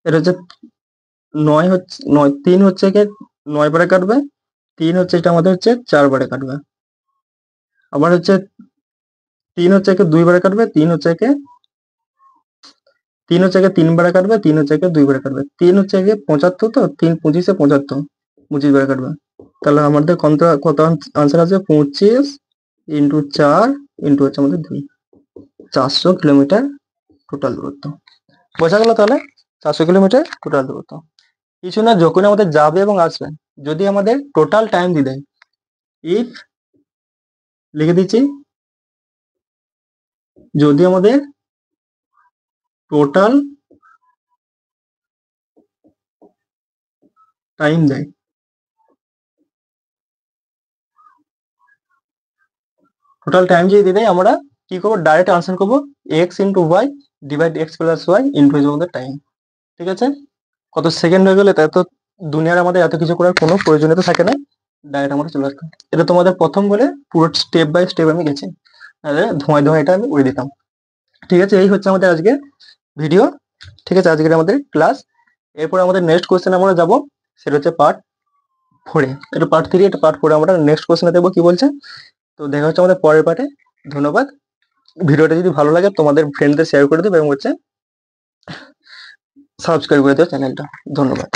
এটা হচ্ছে 9 হচ্ছে 9, 3 হচ্ছে কি 9 বারে কাটবে, 3 হচ্ছে এটা আমাদের হচ্ছে 4 বারে কাটবে, আবার হচ্ছে 3 হচ্ছে একে 2 বারে কাটবে, 3 হচ্ছে একে 3 বারে কাটবে, 3 হচ্ছে একে 2 বারে কাটবে, 3 হচ্ছে একে 75, তো 3 25 এ 75, 25 বারে কাটবে। তাহলে আমাদের কত কত আনসার আছে? 25 ইন্টু 4 ইন্টু হচ্ছে আমাদের 2, 400 কিলোমিটার টোটাল দূরত্ব। বোঝা গেল তাহলে? 400 কিলোমিটার টোটাল দূরত্ব। কিছু না, যখন আমাদের যাবে এবং আসবে, যদি আমাদের টোটাল টাইম দিয়ে দেয়, ইফ, লিখে দিচ্ছি, যদি আমাদের টোটাল টাইম দেয়, টোটাল টাইম যদি দিয়ে দেয়, আমরা কি করবো? ডাইরেক্ট আনসার করবো X into Y divide X plus Y into হয়ে যাবে আমাদের টাইম। ঠিক আছে, কত সেকেন্ড হয়ে গেলে তাই তো দুনিয়ার আমাদের এত কিছু করার কোনো প্রয়োজনীয়তা থাকে না, ডাইরেক্ট আমরা চলে আসতাম। এটা তোমাদের প্রথম বলে পুরো স্টেপ বাই স্টেপ আমি গেছি, তাহলে ধোঁয়ায় ধোঁয়া এটা আমি উড়িয়ে দিতাম। ঠিক আছে, এই হচ্ছে আমাদের আজকে ভিডিও। ঠিক আছে, আজকের আমাদের ক্লাস। এরপর আমাদের নেক্সট কোশ্চেন আমরা যাব, সেটা হচ্ছে পার্ট 4-এ। এটা পার্ট 3, এটা পার্ট 4 আমরা নেক্সট কোশ্চেনে দেখবো কি বলছে। তো দেখা হচ্ছে আমাদের পরের পার্টে। ধন্যবাদ। ভিডিওটা যদি ভালো লাগে তোমাদের ফ্রেন্ডদের শেয়ার করে দেবে এবং হচ্ছে সাবস্ক্রাইব করে দেবে চ্যানেলটা। ধন্যবাদ।